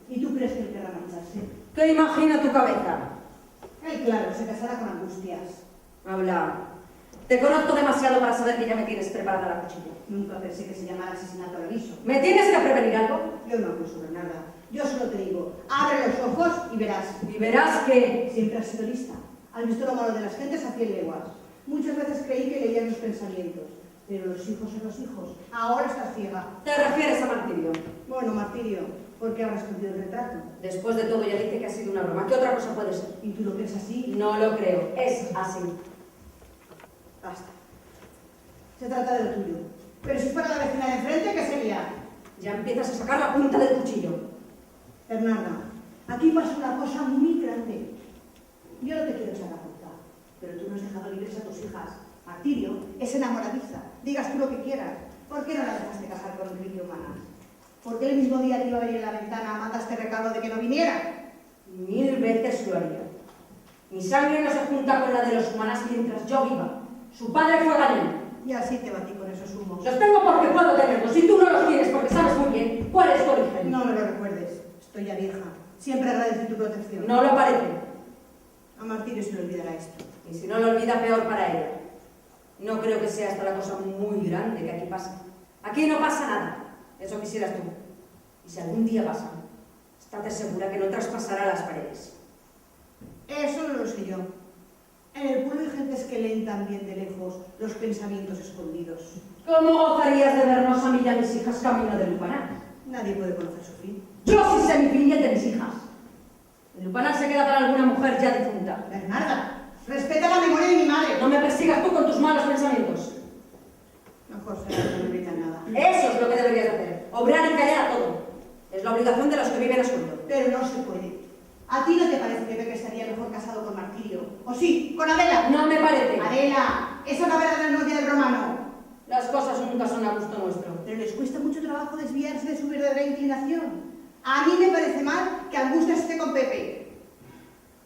¿Y tú crees que él querrá marcharse? ¿Qué imagina tu cabeza? Él, claro, se casará con Angustias. Habla. Te conozco demasiado para saber que ya me tienes preparada la cuchilla. Nunca pensé que se llamara asesinato al aviso. ¿Me tienes que prevenir algo? Yo no acuso, Bernarda. Yo solo te digo, abre los ojos y verás. Y verás que... Siempre has sido lista. Has visto lo malo de las gentes a 100 leguas. Muchas veces creí que leías los pensamientos. Pero los hijos son los hijos. Ahora estás ciega. ¿Te refieres a martirio? Bueno, martirio, ¿por qué habrás escondido el retrato? Después de todo ya dije que ha sido una broma. ¿Qué otra cosa puede ser? ¿Y tú lo crees así? No lo creo. Es así. Basta. Se trata de lo tuyo. Pero si fuera la vecina de enfrente, ¿qué sería? Ya empiezas a sacar la punta del cuchillo. Bernarda, aquí pasa una cosa muy grande. Yo no te quiero echar la culpa, pero tú no has dejado libres a tus hijas. Martirio es enamoradiza. Digas tú lo que quieras. ¿Por qué no la dejaste casar con Enrique Humanas? ¿Por qué el mismo día que iba a venir en la ventana mandaste recado de que no viniera? 1000 veces lo haría. Mi sangre no se junta con la de los Humanas mientras yo viva. Su padre fue Ganem. Y así te batí con esos humos. Los tengo porque puedo tenerlos y tú no los tienes porque sabes muy bien cuál es tu origen. No me lo recuerdes. Estoy ya vieja. Siempre agradecí tu protección. No lo parece. A Martirio se le olvidará esto. Y si no lo olvida, peor para ella. No creo que sea esta la cosa muy grande que aquí pasa. Aquí no pasa nada. Eso quisieras tú. Y si algún día pasa, estate segura que no traspasará las paredes. Eso no lo sé yo. En el pueblo hay gentes que leen también de lejos los pensamientos escondidos. ¿Cómo gozarías de vernos a mí y a mis hijas camino de Lupanar? Nadie puede conocer su fin. Yo sí sé mi fin y el de mis hijas. El Lupanar se queda para alguna mujer ya difunta. Bernarda, respeta la memoria de mi madre. No me persigas tú con tus malos pensamientos. Mejor será que no me grita nada. Eso es lo que deberías hacer. Obrar y callar a todo. Es la obligación de los que viven a sueldo. Pero no se puede. ¿A ti no te parece que Pepe estaría mejor casado con Martirio? ¿O sí, con Adela? No me parece. Adela, esa novela de la novia del romano. Las cosas nunca son a gusto nuestro. Pero les cuesta mucho trabajo desviarse de su verdadera inclinación. A mí me parece mal que Angustias esté con Pepe.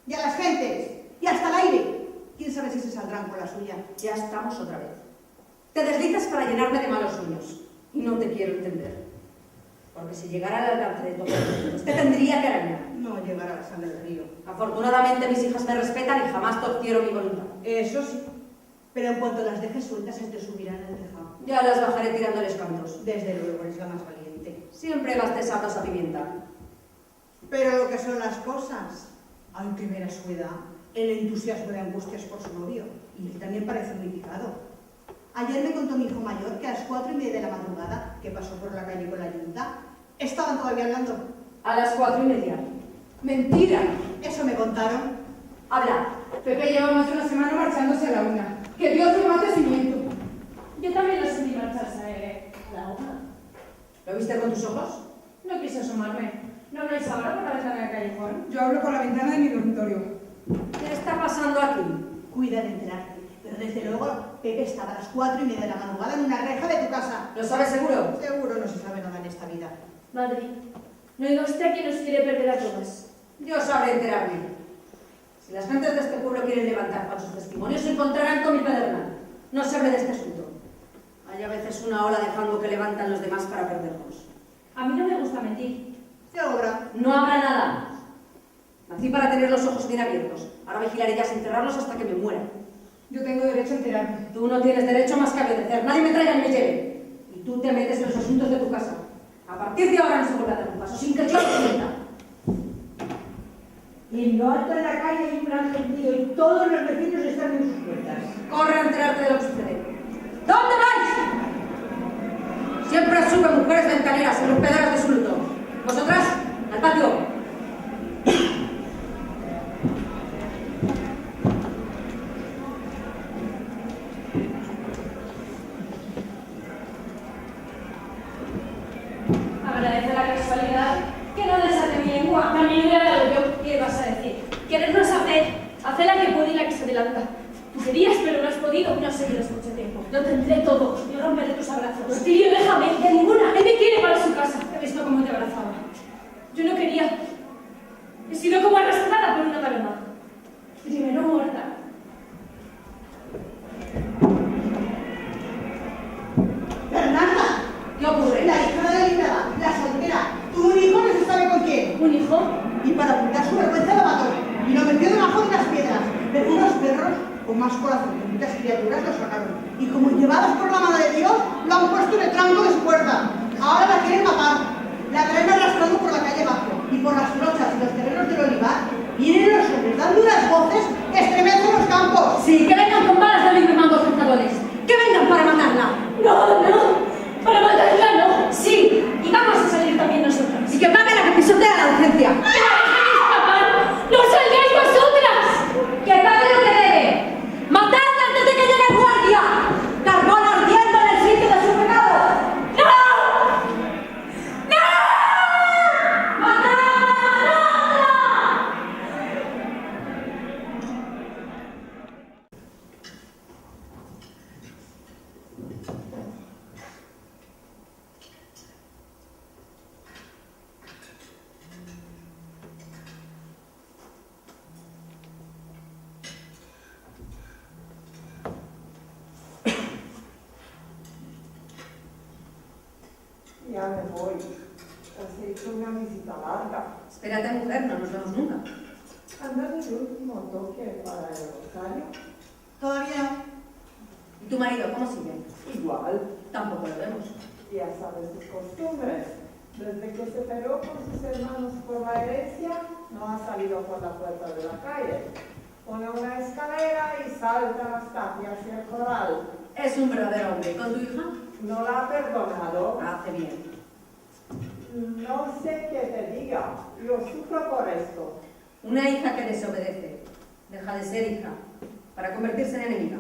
Y a las gentes. Y hasta el aire. ¿Quién sabe si se saldrán con la suya? Ya estamos otra vez. Te deslizas para llenarme de malos sueños. Y no te quiero entender. Porque si llegara al alcance de todos, te tendría que arañar. No llegará a la sangre del río. Afortunadamente mis hijas me respetan y jamás torcieron mi voluntad. Eso sí. Pero en cuanto las dejes sueltas, se te subirán el tejado. Ya las bajaré tirándoles cantos. Desde luego, eres la más valiente. Siempre gasté sabros a pimienta. Pero lo que son las cosas, hay que ver a su edad el entusiasmo de Angustias por su novio. Y él también parece muy picado. Ayer me contó mi hijo mayor que a las 4:30 de la madrugada, que pasó por la calle con la yunta, estaban todavía hablando. A las 4:30. ¡Mentira! Eso me contaron. Habla. Pepe lleva más de una semana marchándose a la una. ¡Que Dios le mate sin miento! Yo también lo sentí marcharse a la una. ¿Lo viste con tus ojos? No quise asomarme. ¿No habláis ahora por la ventana del callejón? Yo hablo por la ventana de mi dormitorio. ¿Qué está pasando aquí? Cuida de enterarte. Pero desde luego, Pepe estaba a las 4:30 de la madrugada en una reja de tu casa. ¿Lo sabes seguro? Seguro no se sabe nada en esta vida. Madre, no diga usted que nos quiere perder a todas. Yo sabré enterarme. Si las gentes de este pueblo quieren levantar falsos testimonios, se encontrarán con mi pedernal. No se hable de este asunto. Hay a veces una ola de fango que levantan los demás para perdernos. A mí no me gusta mentir. Se obra. No habrá nada. Nací para tener los ojos bien abiertos. Ahora vigilaré ya sin cerrarlos hasta que me muera. Yo tengo derecho a enterarme. Tú no tienes derecho más que a obedecer. Nadie me traiga ni me lleve. Y tú te metes en los asuntos de tu casa. A partir de ahora no se vuelve a dar un paso sin que yo lo sienta. lo alto de la calle hay un gran gentío y todos los vecinos están en sus puertas. Corre a enterarte de lo que sucede. ¿Dónde vais? Siempre supe mujeres ventaneras y rompedoras de su luto. ¿Vosotras? Al patio. Agradece la casualidad que no desate mi lengua. También hubiera dado yo. ¿Qué vas a decir? Querernos hacer la que puede y la que se adelanta. Tú querías, pero no has podido. No seguirás mucho tiempo. Lo tendré todo. Yo romperé tus abrazos. Tío, déjame. De ninguna. Él me quiere para su casa. He visto cómo te abrazaba. Yo no quería. He sido como arrastrada por una paloma. Primero muerta. Fernanda, ¿Qué ocurre? la hija de Linda, la soltera, tuvo un hijo que se sabe con quién. ¿Un hijo? Y para ocultar su vergüenza lo mató y lo metió debajo de las piedras. Pero unos perros con más corazón que muchas criaturas lo sacaron. Y como llevados por la mano de Dios, lo han puesto en el tranco de su puerta. Ahora la quieren matar. La traen arrastrando por la calle abajo y por las trochas y los terrenos del olivar. Vienen los hombres dando unas voces que estremecen los campos. Sí, que vengan con balas de libre mandos cazadores. Que vengan para matarla. No, no. Para matarla, no. Sí, y vamos a salir también nosotras. Y que pague la que pisotea la urgencia. ¡Que la dejen escapar! ¡No salgáis vosotras! ¡Que pague lo que debe! ¡Matadla antes de que llegue el guardia! ¡Carbón ardiendo en el sitio de su pecado! ¡No! ¡No! ¡Matadla! Ya me voy. Has hecho una visita larga. Espérate, mujer, no nos vemos nunca. ¿Andas el último toque para el rosario? Todavía no. ¿Y tu marido cómo sigue? Igual. Tampoco lo vemos. Ya sabes sus costumbres. Desde que se peleó con sus hermanos por la herencia, no ha salido por la puerta de la calle. Pone una escalera y salta las tapias y el corral. Es un verdadero hombre. ¿Con tu hija? No la ha perdonado. Hace bien. No sé qué te diga. Yo sufro por esto. Una hija que desobedece deja de ser hija para convertirse en enemiga.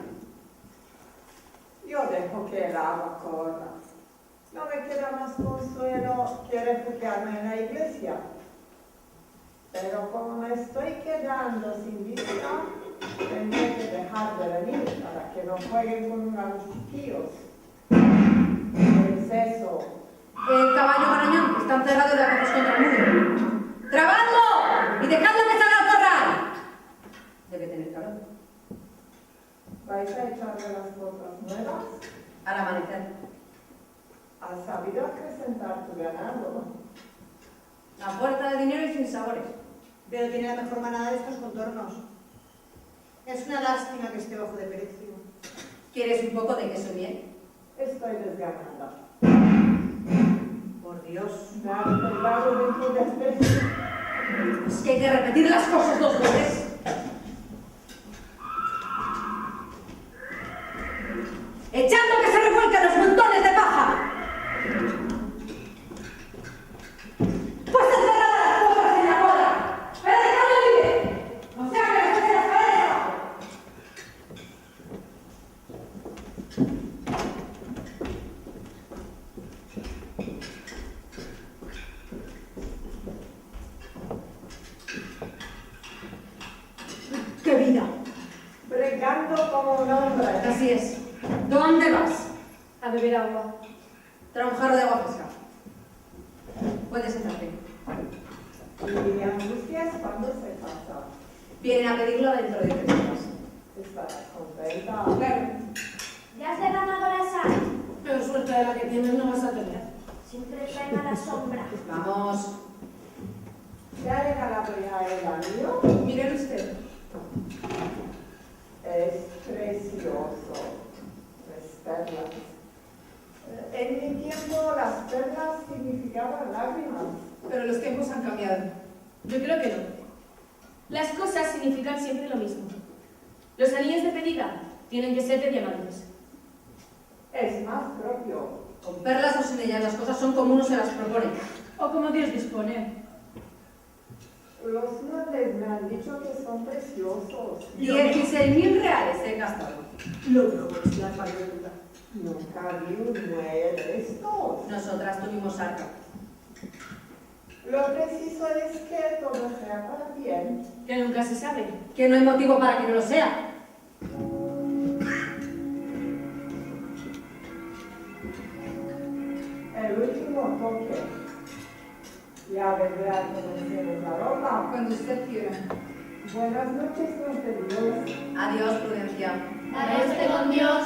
Yo dejo que el agua corra. No me queda más consuelo que refugiarme en la iglesia. Pero como me estoy quedando sin vista, tendré que dejar de venir para que no jueguen con los chiquillos. ¿Qué es eso? El caballo marañón está encerrado de acatos contra el muro. ¡Trabadlo! ¡Y dejadlo que salga al corral! Debe tener calor. ¿Vais a echarle las botas nuevas? Al amanecer. ¿Has sabido acrecentar tu ganado? La puerta de dinero y sin sabores. Pero tiene la mejor manada de estos contornos. Es una lástima que esté bajo de precio. ¿Quieres un poco de queso bien? Estoy desganada. Por Dios. Me han colgado de tu desprecio. Es que hay que repetir las cosas 2 veces. ¡Echando que se revuelcan los montones de paja! ¡Pues encerrad las cosas en la cuadra! ¡Pero dejadlo libre! ¡O sea que les deje las paredes abajo! ¡Qué vida! Bregando como un hombre. Así es. ¿Dónde vas? A beber agua. Trae un jarro de agua fresca. Puedes sentarte. Y angustias cuando se pasa. Vienen a pedirlo dentro de 3 horas. Estarás contenta. Claro. ¿Ya has derramado la sal? Pero suerte de la que tienes no vas a tener. Siempre trae mala sombra. Vamos. ¿Te ha regalado ya el anillo? Miren usted. Es precioso. Las perlas. En mi tiempo las perlas significaban lágrimas. Pero los tiempos han cambiado. Yo creo que no. Las cosas significan siempre lo mismo. Los anillos de pedida tienen que ser de diamantes. Es más propio. Con perlas o sin ellas, las cosas son como uno se las propone. O como Dios dispone. Los muebles me han dicho que son preciosos. 16.000 reales he gastado. Lo mejor es la Margarita. Nunca vi un mueble de estos. Nosotras tuvimos harta. Lo preciso es que todo sea para bien. Que nunca se sabe. Que no hay motivo para que no lo sea. El último toque. Ya vendrá a conocer la ropa. Cuando usted quiera. Buenas noches, don Dios. Adiós, Prudencia. Adiós con Dios.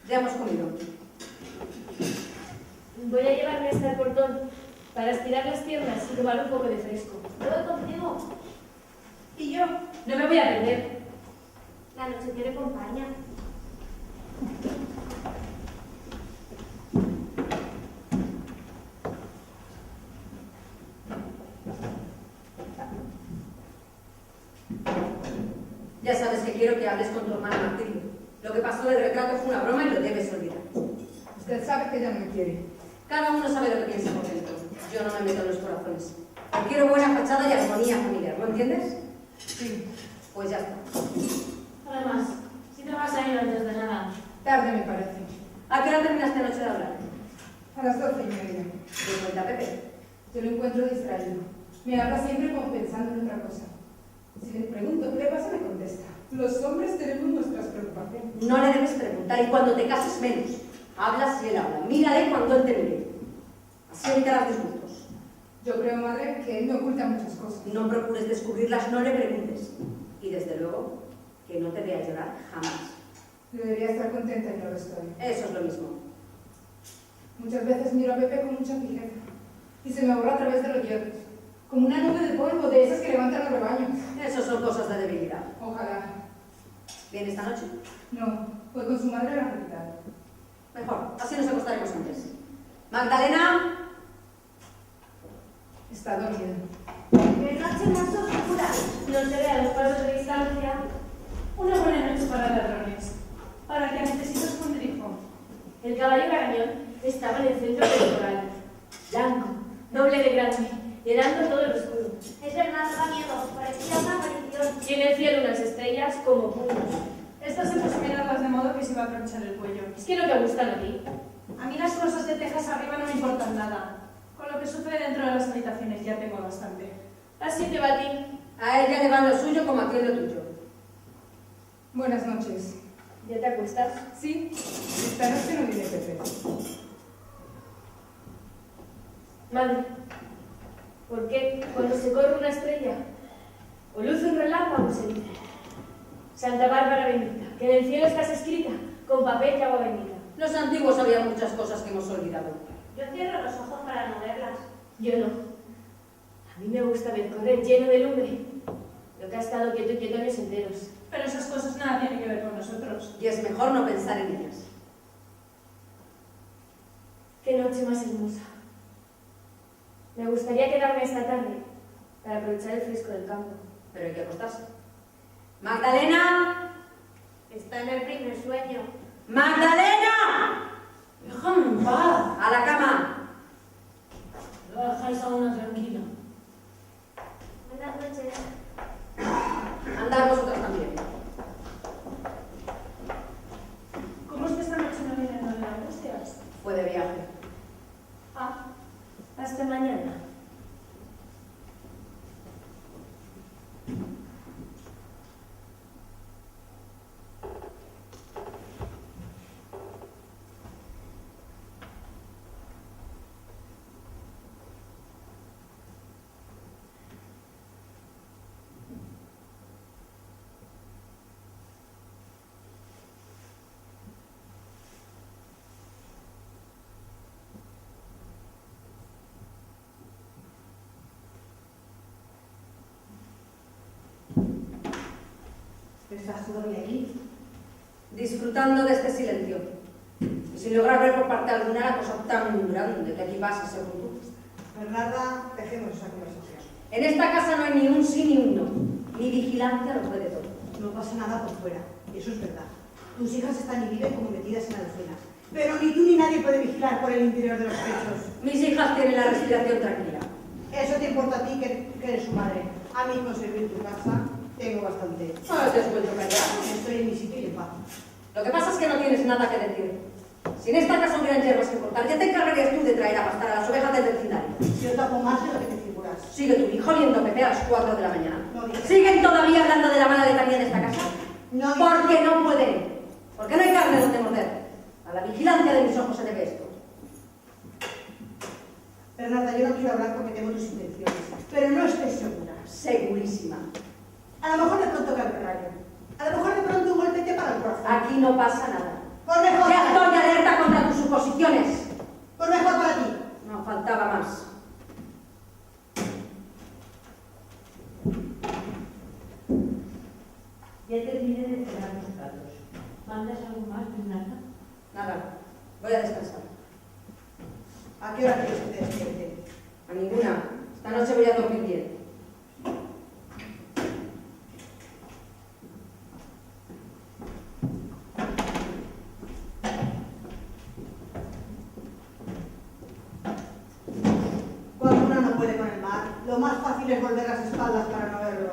Ya hemos comido. Voy a llevarme hasta el portón para estirar las piernas y tomar un poco de fresco. Yo voy contigo. ¿Y yo? No me voy a perder. La noche tiene compañía. Ya sabes que quiero que hables con tu hermana Matilde. Lo que pasó del retrato fue una broma y lo debes olvidar. Usted sabe que ella no me quiere. Cada uno sabe lo que piensa por dentro. Yo no me meto en los corazones. Quiero buena fachada y armonía familiar, ¿lo entiendes? Sí, Pues ya está. Además, si te vas a ir antes de nada. tarde me parece. ¿A qué hora terminaste anoche de hablar? A las 12:30. ¿Te cuenta Pepe? Yo lo encuentro distraído. Me habla siempre como pensando en otra cosa. Si le pregunto qué le pasa, me contesta. Los hombres tenemos nuestras preocupaciones. No le debes preguntar y cuando te cases menos. Hablas y él habla. Mírale cuando él te mire. Así evitarás disgustos. Yo creo, madre, que él me oculta muchas cosas. No procures descubrirlas, no le preguntes. Y desde luego, que no te vea llorar jamás. Debería estar contenta y no lo estoy. Eso es lo mismo. Muchas veces miro a Pepe con mucha fijeza y se me borra a través de los hierros, como una nube de polvo de esas que levantan los rebaños. Eso son cosas de debilidad. Ojalá. ¿Viene esta noche? No, fue con su madre a la capital. Mejor, así nos acostaremos antes. ¡Magdalena! Está dormida. ¡Qué noche más oscura! No se ve a los pasos de distancia. Una buena noche para ladrones. Para que necesitas un grifo. El caballo garañón estaba en el centro del corral. Blanco, doble de grande, llenando todo el oscuro. Es verdad, da miedo. Parecía una aparición. Y en el cielo unas estrellas como puños. Esta se puso a mirarlas de modo que se iba a tronchar el cuello. Es que no te gustan a ti. A mí las cosas de Texas arriba no me importan nada. Con lo que sucede dentro de las habitaciones ya tengo bastante. Así te va a ti. A ella le va lo suyo como a ti lo tuyo. Buenas noches. ¿Ya te acuestas? Sí, esta noche no viene Pepe. Madre, ¿por qué cuando se corre una estrella o luce un relámpago se dice? Santa Bárbara bendita, que en el cielo estás escrita con papel y agua bendita. Los antiguos había muchas cosas que hemos olvidado. Yo cierro los ojos para no verlas. Yo no. A mí me gusta ver correr lleno de lumbre. Lo que ha estado quieto y quieto años enteros. Pero esas cosas nada tienen que ver con nosotros. Y es mejor no pensar en ellas. Qué noche más hermosa. Me gustaría quedarme esta tarde para aprovechar el fresco del campo. Pero hay que acostarse. ¡Magdalena! Está en el primer sueño. ¡Magdalena! ¡Déjame en paz! ¡A la cama! Lo dejáis a una tranquila. Buenas noches. Andad vosotras también. ¿Cómo es que esta noche no vienen los angustias? Fue de viaje. Ah, Hasta mañana. ¿Estás todavía aquí? Disfrutando de este silencio. Y sin lograr ver por parte alguna la cosa tan grande que aquí pasa, según tú. Bernarda, dejemos esa conversación. En esta casa no hay ni un sí ni un no. Mi vigilancia lo puede todo. No pasa nada por fuera, eso es verdad. Tus hijas están y viven como metidas en alcenas. Pero ni tú ni nadie puede vigilar por el interior de los pechos. Mis hijas tienen la respiración tranquila. Eso te importa a ti, que eres su madre. A mí con servir tu casa tengo bastante. No te cuento callar. Estoy en mi sitio y en paz. Lo que pasa es que no tienes nada que decir. Si en esta casa hubieran hierbas que cortar, ya te encargarías tú de traer a pastar a las ovejas del vecindario. Yo tapo más de lo que te figuras. Sigue tu hijo viendo Pepe a las 4 de la mañana. No digas. ¿Siguen todavía hablando de la mala letanía de esta casa? No digas. Porque no pueden. Porque no hay carne donde morder. A la vigilancia de mis ojos se debe esto. Bernarda, yo no quiero hablar porque tengo tus intenciones, pero no estoy segura. Segurísima. A lo mejor de pronto cae el rayo. A lo mejor de pronto un golpe te para el corazón. Aquí no pasa nada. Por mejor Ya para estoy alerta contra tus suposiciones. ti. Por mejor para ti. No faltaba más. Ya terminé de cerrar los platos. ¿Mandas algo más, Bernarda? Nada. Voy a descansar. ¿A qué hora quieres que te despierte? A ninguna. Esta noche voy a dormir bien. Cuando uno no puede con el mar, lo más fácil es volver las espaldas para no verlo.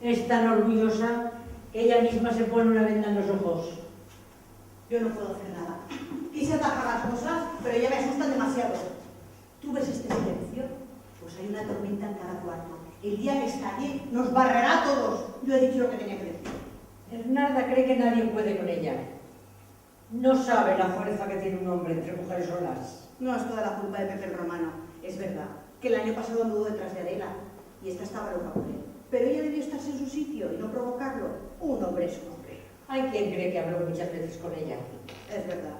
Es tan orgullosa que ella misma se pone una venda en los ojos. Yo no puedo hacer nada. Quise atajar las cosas, pero ya me asustan demasiado. ¿Tú ves este silencio? Pues hay una tormenta en cada cuarto. El día que estalle nos barrerá a todos. Yo he dicho lo que tenía que decir. Bernarda cree que nadie puede con ella. No sabe la fuerza que tiene un hombre entre mujeres solas. No es toda la culpa de Pepe el Romano. Es verdad que el año pasado anduvo detrás de Adela y esta estaba loca por él. Pero ella debió estarse en su sitio y no provocarlo. Un hombre es un hombre. Hay quien cree que habló muchas veces con ella. Es verdad.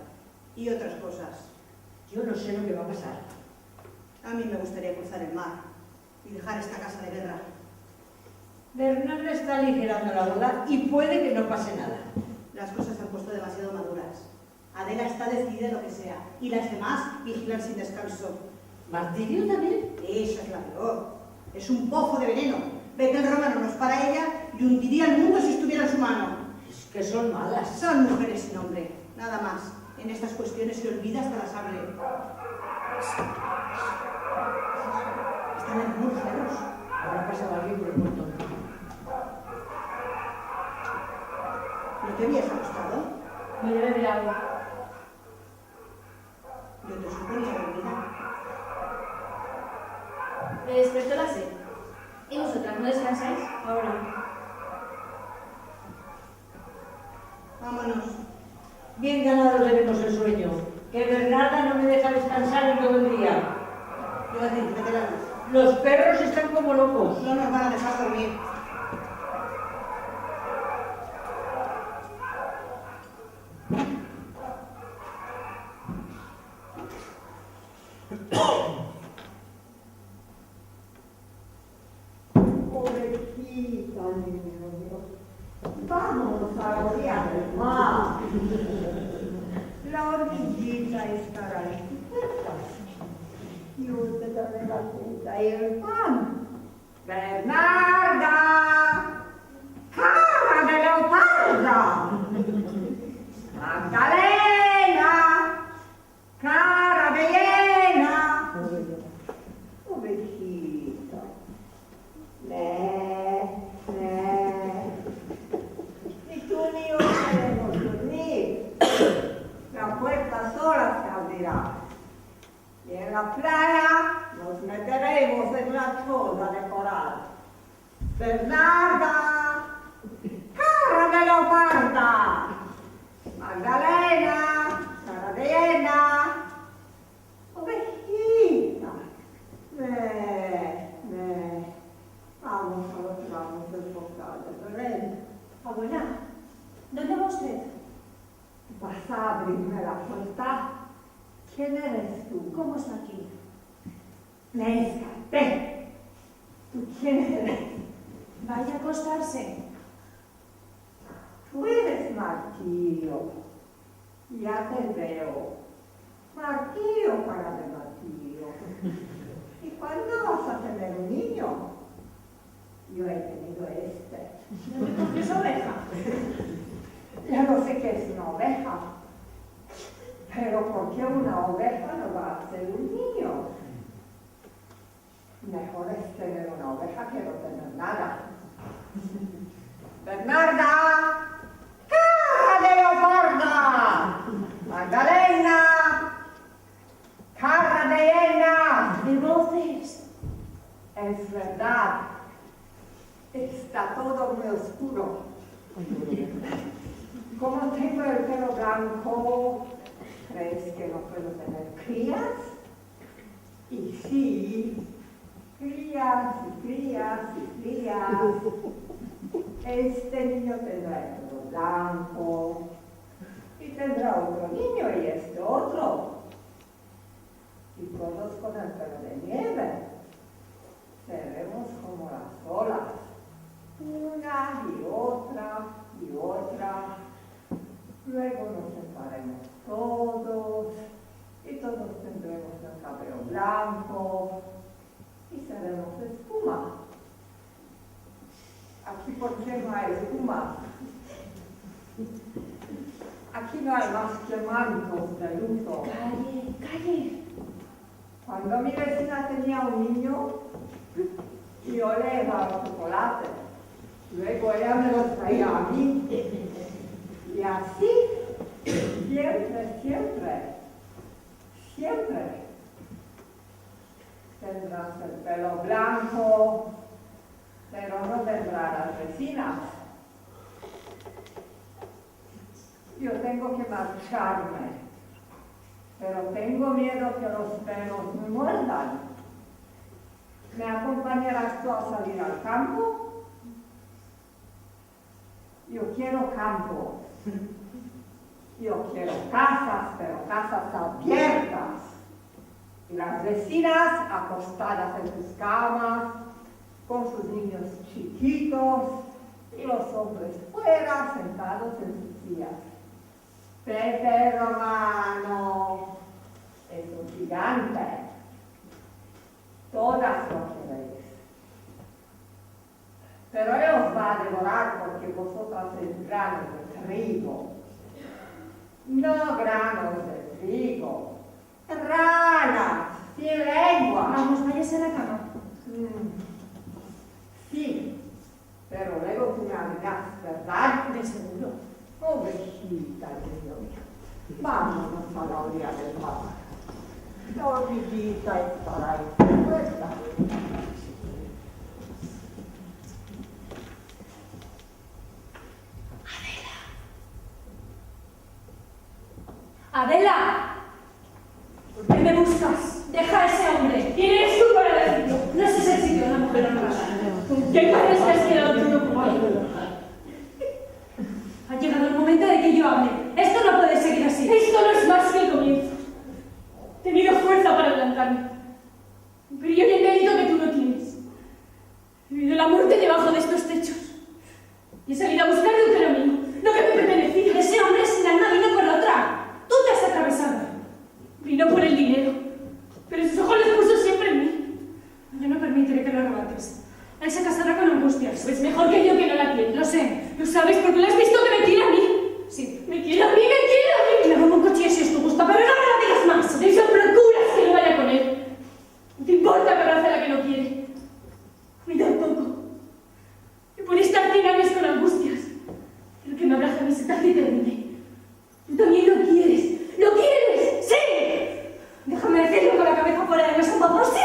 Y otras cosas. Yo no sé lo que va a pasar. A mí me gustaría cruzar el mar y dejar esta casa de guerra. Bernarda está aligerando la duda y puede que no pase nada. Las cosas se han puesto demasiado maduras. Adela está decidida en lo que sea y las demás vigilan sin descanso. ¿Martirio también? Esa es la peor. Es un pozo de veneno. Pepe el Romano no es para ella y hundiría el mundo si estuviera en su mano. Es que son malas. Son mujeres sin hombre, nada más. En estas cuestiones se olvida hasta la sable. Están en algunos perros. Habrá pasado alguien por el portón. ¿No te habías acostado? Me debe beber agua. Yo te suponía dormida. Me despertó la sed. ¿Y vosotras no descansáis? Ahora. Vámonos. Bien ganados debemos el sueño. Que Bernarda no me deja descansar en todo el día. Yo a ti, vete la luz. Los perros están como locos. No nos van a dejar dormir. Pobrecita, niño mío. Vamos a la orilla del mar. La hormiguita estará en tu puerta. Y usted también la fruta y el pan. ¡Bernarda! ¡Cara de leoparda! ¡Magdalena! ¡Cara de hiena! Ovejita. Ni tú ni yo queremos dormir. La puerta sola se abrirá. Y en la playa nos meteremos en una choza de coral. Bernarda, cara de leoparda. Magdalena, cara de hiena. Ovejita. Vamos a los ramos del portal de Belén. Abuela, ¿dónde va usted? ¿Vas a abrirme la puerta? ¿Quién eres tú? ¿Cómo está aquí? Me escapé. ¿Tú quién eres? Vaya a acostarse. Tú eres martillo. Ya te veo. Martillo para de martillo. ¿Y cuándo vas a tener un niño? Yo he tenido este. ¿Qué es oveja? Ya no sé qué es una oveja. Pero ¿por qué una oveja no va a ser un niño? Mejor es tener una oveja que no tener nada. ¡Bernarda! ¡Carra de leoparda! ¡Magdalena! ¡Carra de hiena! ¡De voces! Es verdad. Está todo muy oscuro. Como tengo el pelo blanco, ¿crees que no puedo tener crías? Y sí, crías y crías y crías. Este niño tendrá el pelo blanco y tendrá otro niño y este otro. Y todos con el pelo de nieve. Seremos como las olas, una y otra y otra. Luego nos separemos todos y todos tendremos el cabello blanco y seremos espuma. Aquí, ¿por qué no hay espuma? Aquí no hay más que mantos de luto. ¡Calle, calle! Cuando mi vecina tenía un niño, yo le daba chocolate. Luego ella me lo traía a mí. Y así, siempre, siempre, siempre. Tendrás el pelo blanco, pero no tendrás las vecinas. Yo tengo que marcharme, pero tengo miedo que los perros me muerdan. ¿Me acompañarás tú a salir al campo? Yo quiero campo. Yo quiero casas, pero casas abiertas. Y las vecinas acostadas en sus camas, con sus niños chiquitos, y los hombres fuera sentados en sus sillas. Pepe Romano es un gigante. Todas lo queréis. Pero él os va a devorar porque vosotras sois granos de trigo. No granos de trigo. Ranas, sin lengua. Vamos, váyase a la cama. Sí, pero luego tú me abrirás, ¿verdad? De seguro. Ovejita mío. Vámonos a la orilla del mar. La orillita estará ahí puesta. ¡Adela! ¿Por qué me buscas? Deja a ese hombre. ¿Quién eres tú para decirlo? No es ese el sitio de una mujer honrada. ¿Con qué crees que has quedado tú ocupado? Ha llegado el momento de que yo hable. Esto no puede seguir así. Esto no es más que el comienzo. He tenido fuerza para adelantarme. Pero yo el mérito que tú no tienes. He vivido la muerte debajo de estos techos. Y he salido a buscar lo que era mío, lo que me pertenecía. Ese hombre sin alma vino por la otra. Tú te has atravesado. Vino por el dinero. Pero sus ojos los puso siempre en mí. Yo no permitiré que lo arrebates. Él se casará con Angustias. Es mejor que yo que no la tiene. Lo sé. Lo sabes porque lo has visto que me quiere a mí. Sí, me quiere a mí, me quiere a mí. Le robo un cuchillo si es tu gusto, pero no me lo digas más. Eso procuras que no vaya con él. No te importa que abrace a la que no quiere. A mí tampoco. Yo puedo estar 100 años con Angustias. Pero que me abrace a mí se te hace terrible. Tú también lo quieres. ¡Lo quieres! ¡Sí! Déjame decirlo con la cabeza fuera de los zapatos. ¡Sí!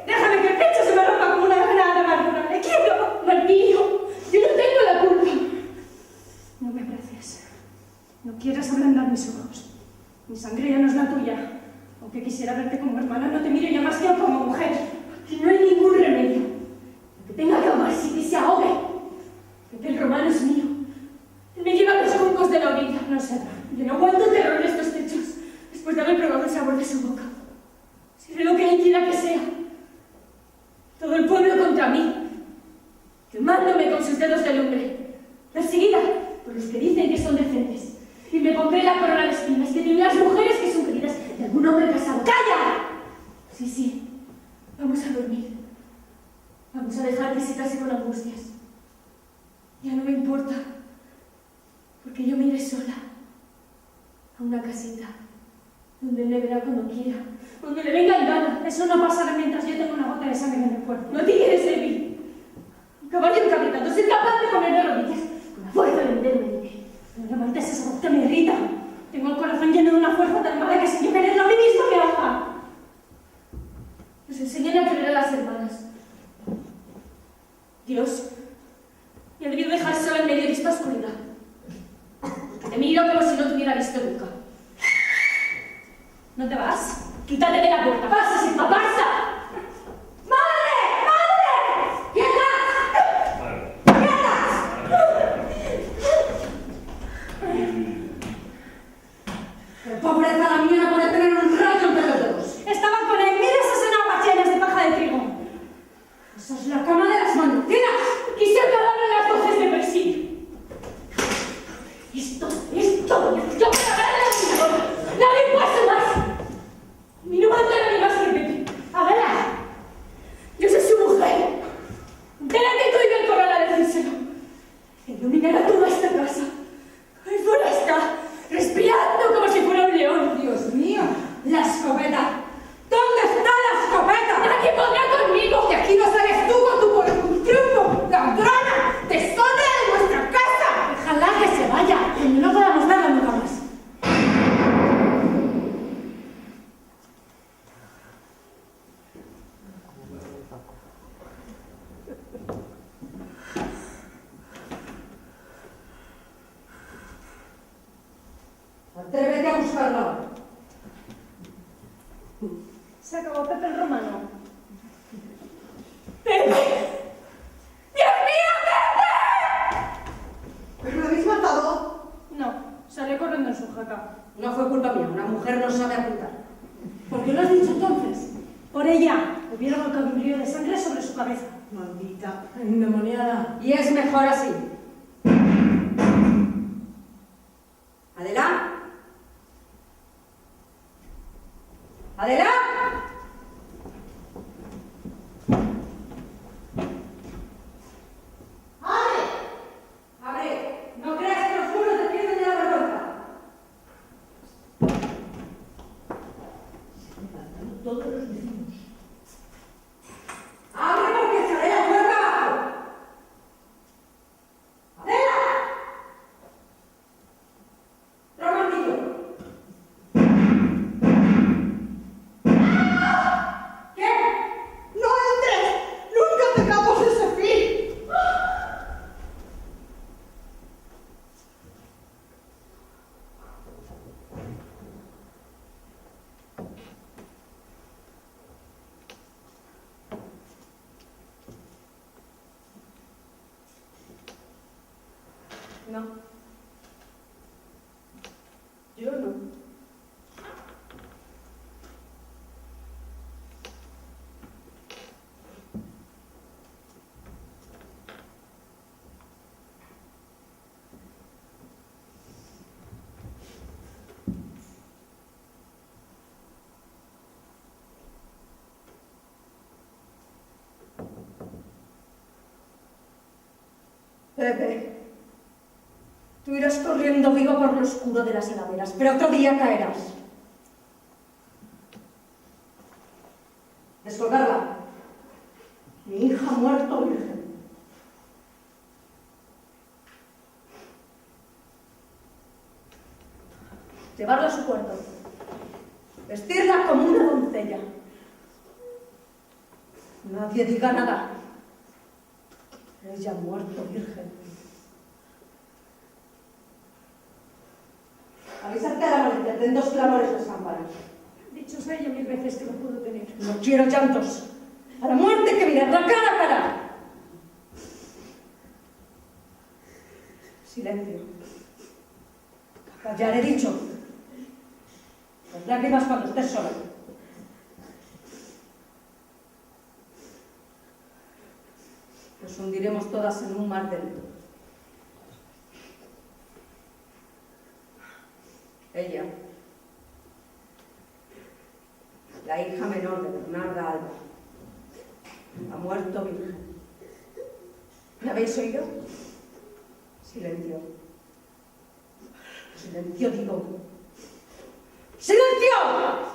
Déjame que el pecho se me rompa como una granada de amargura. ¡Le quiero! ¡Martillo! Yo no tengo la culpa. No me abraces. No quieras ablandar mis ojos. Mi sangre ya no es la tuya. Aunque quisiera verte como hermana, no te miro ya más que como mujer. Porque no hay ningún remedio. Lo que tenga que ahogarse y que se ahogue. Porque el romano es mío. Él me lleva a los juncos de la orilla. No sé. Yo no aguanto terror en estos techos. Después de haber probado el sabor de su boca. Seré lo que él quiera que sea. Todo el pueblo contra mí. Quemándome con sus dedos de lumbre. Perseguida por con los que dicen que son decentes. Y me pondré la corona de espinas que tienen las mujeres que son queridas de algún hombre casado. ¡Calla! Sí, sí, vamos a dormir. Vamos a dejar que se case con Angustias. Ya no me importa, porque yo me iré sola a una casita donde él me verá cuando quiera, donde le venga en gana. Eso no pasará mientras yo tenga una gota de sangre en el cuerpo. No te quieres servir. Un caballo encabritado, soy capaz de poner de rodillas con la fuerza de venderme de pie. No levantes esa voz que me irrita. Tengo el corazón lleno de una fuerza tan mala que si yo quererlo a mí mismo me ahoga. Nos enseñan a querer a las hermanas. Dios me ha debido dejar sola en medio de esta oscuridad. Te miro como si no te hubiera visto nunca. ¿No te vas? Quítate de la puerta. ¡Pasa, Sigma, pasa! ¡Madre! ¡Madre! ¡Quietas! ¡Quietas! ¡Pobreza la mía no puede tener un rayo entre los dedos! Estaba con él. ¡Mira esas enaguas llenas de paja de trigo! ¡Esa es la cama de las mantecinas! ¡Quise acabar en las voces de persil! ¡Esto! ¡Yo me la haré de la vida! ¡Nadie puede más! Mi no manda ni más que Pepe. A ver, yo soy su mujer. Entérate tú y ven corral a decírselo. Iluminará toda esta casa. Ahí fuera está, respirando como si fuera un león. Dios mío. La escopeta. ¿Dónde está la escopeta? Nadie podrá conmigo. De aquí no sales tú con tu polícultriunfo. ¡Ladrona! ¡Deshonra de nuestra casa! Ojalá que se vaya, que no podamos verla nunca más. Atrévete a buscarla. Se acabó Pepe el Romano. ¡Pepe! ¡Dios mío, Pepe! ¿Pero lo habéis matado? No, salió corriendo en su jaca. No fue culpa mía, una mujer no sabe apuntar. ¿Por qué lo has dicho entonces? Por ella. Hubiera volcado un río de sangre sobre su cabeza. Maldita. Endemoniada. Y es mejor así. ¿Adela? ¿Adela? ¡Abre! No creas que los muros te pierden de la vergüenza. Se levantaron todos los vecinos. ¡Abre porque estaré la puerta abajo! ¡Adela! ¡Romantillo! ¿Qué? ¡No entres! ¡Nunca tengamos ese fin! No. Yo no. Pepe, tú irás corriendo vivo por lo oscuro de las alamedas, pero otro día caerás. Descolgarla. Mi hija ha muerto virgen. Llevarla a su cuarto. Vestirla como una doncella. Nadie diga nada. Ella ha muerto virgen. Avisarte a la Valencia, ten 2 clamores las campanas. Dichos a ella 1000 veces que lo puedo tener. No quiero llantos. A la muerte que mirarla cara a cara. Silencio. Callar he dicho. Las lágrimas cuando estés sola. Nos hundiremos todas en un mar de luto. nada. Ha muerto mi hija. ¿Me habéis oído? Silencio. Silencio, digo. ¡Silencio!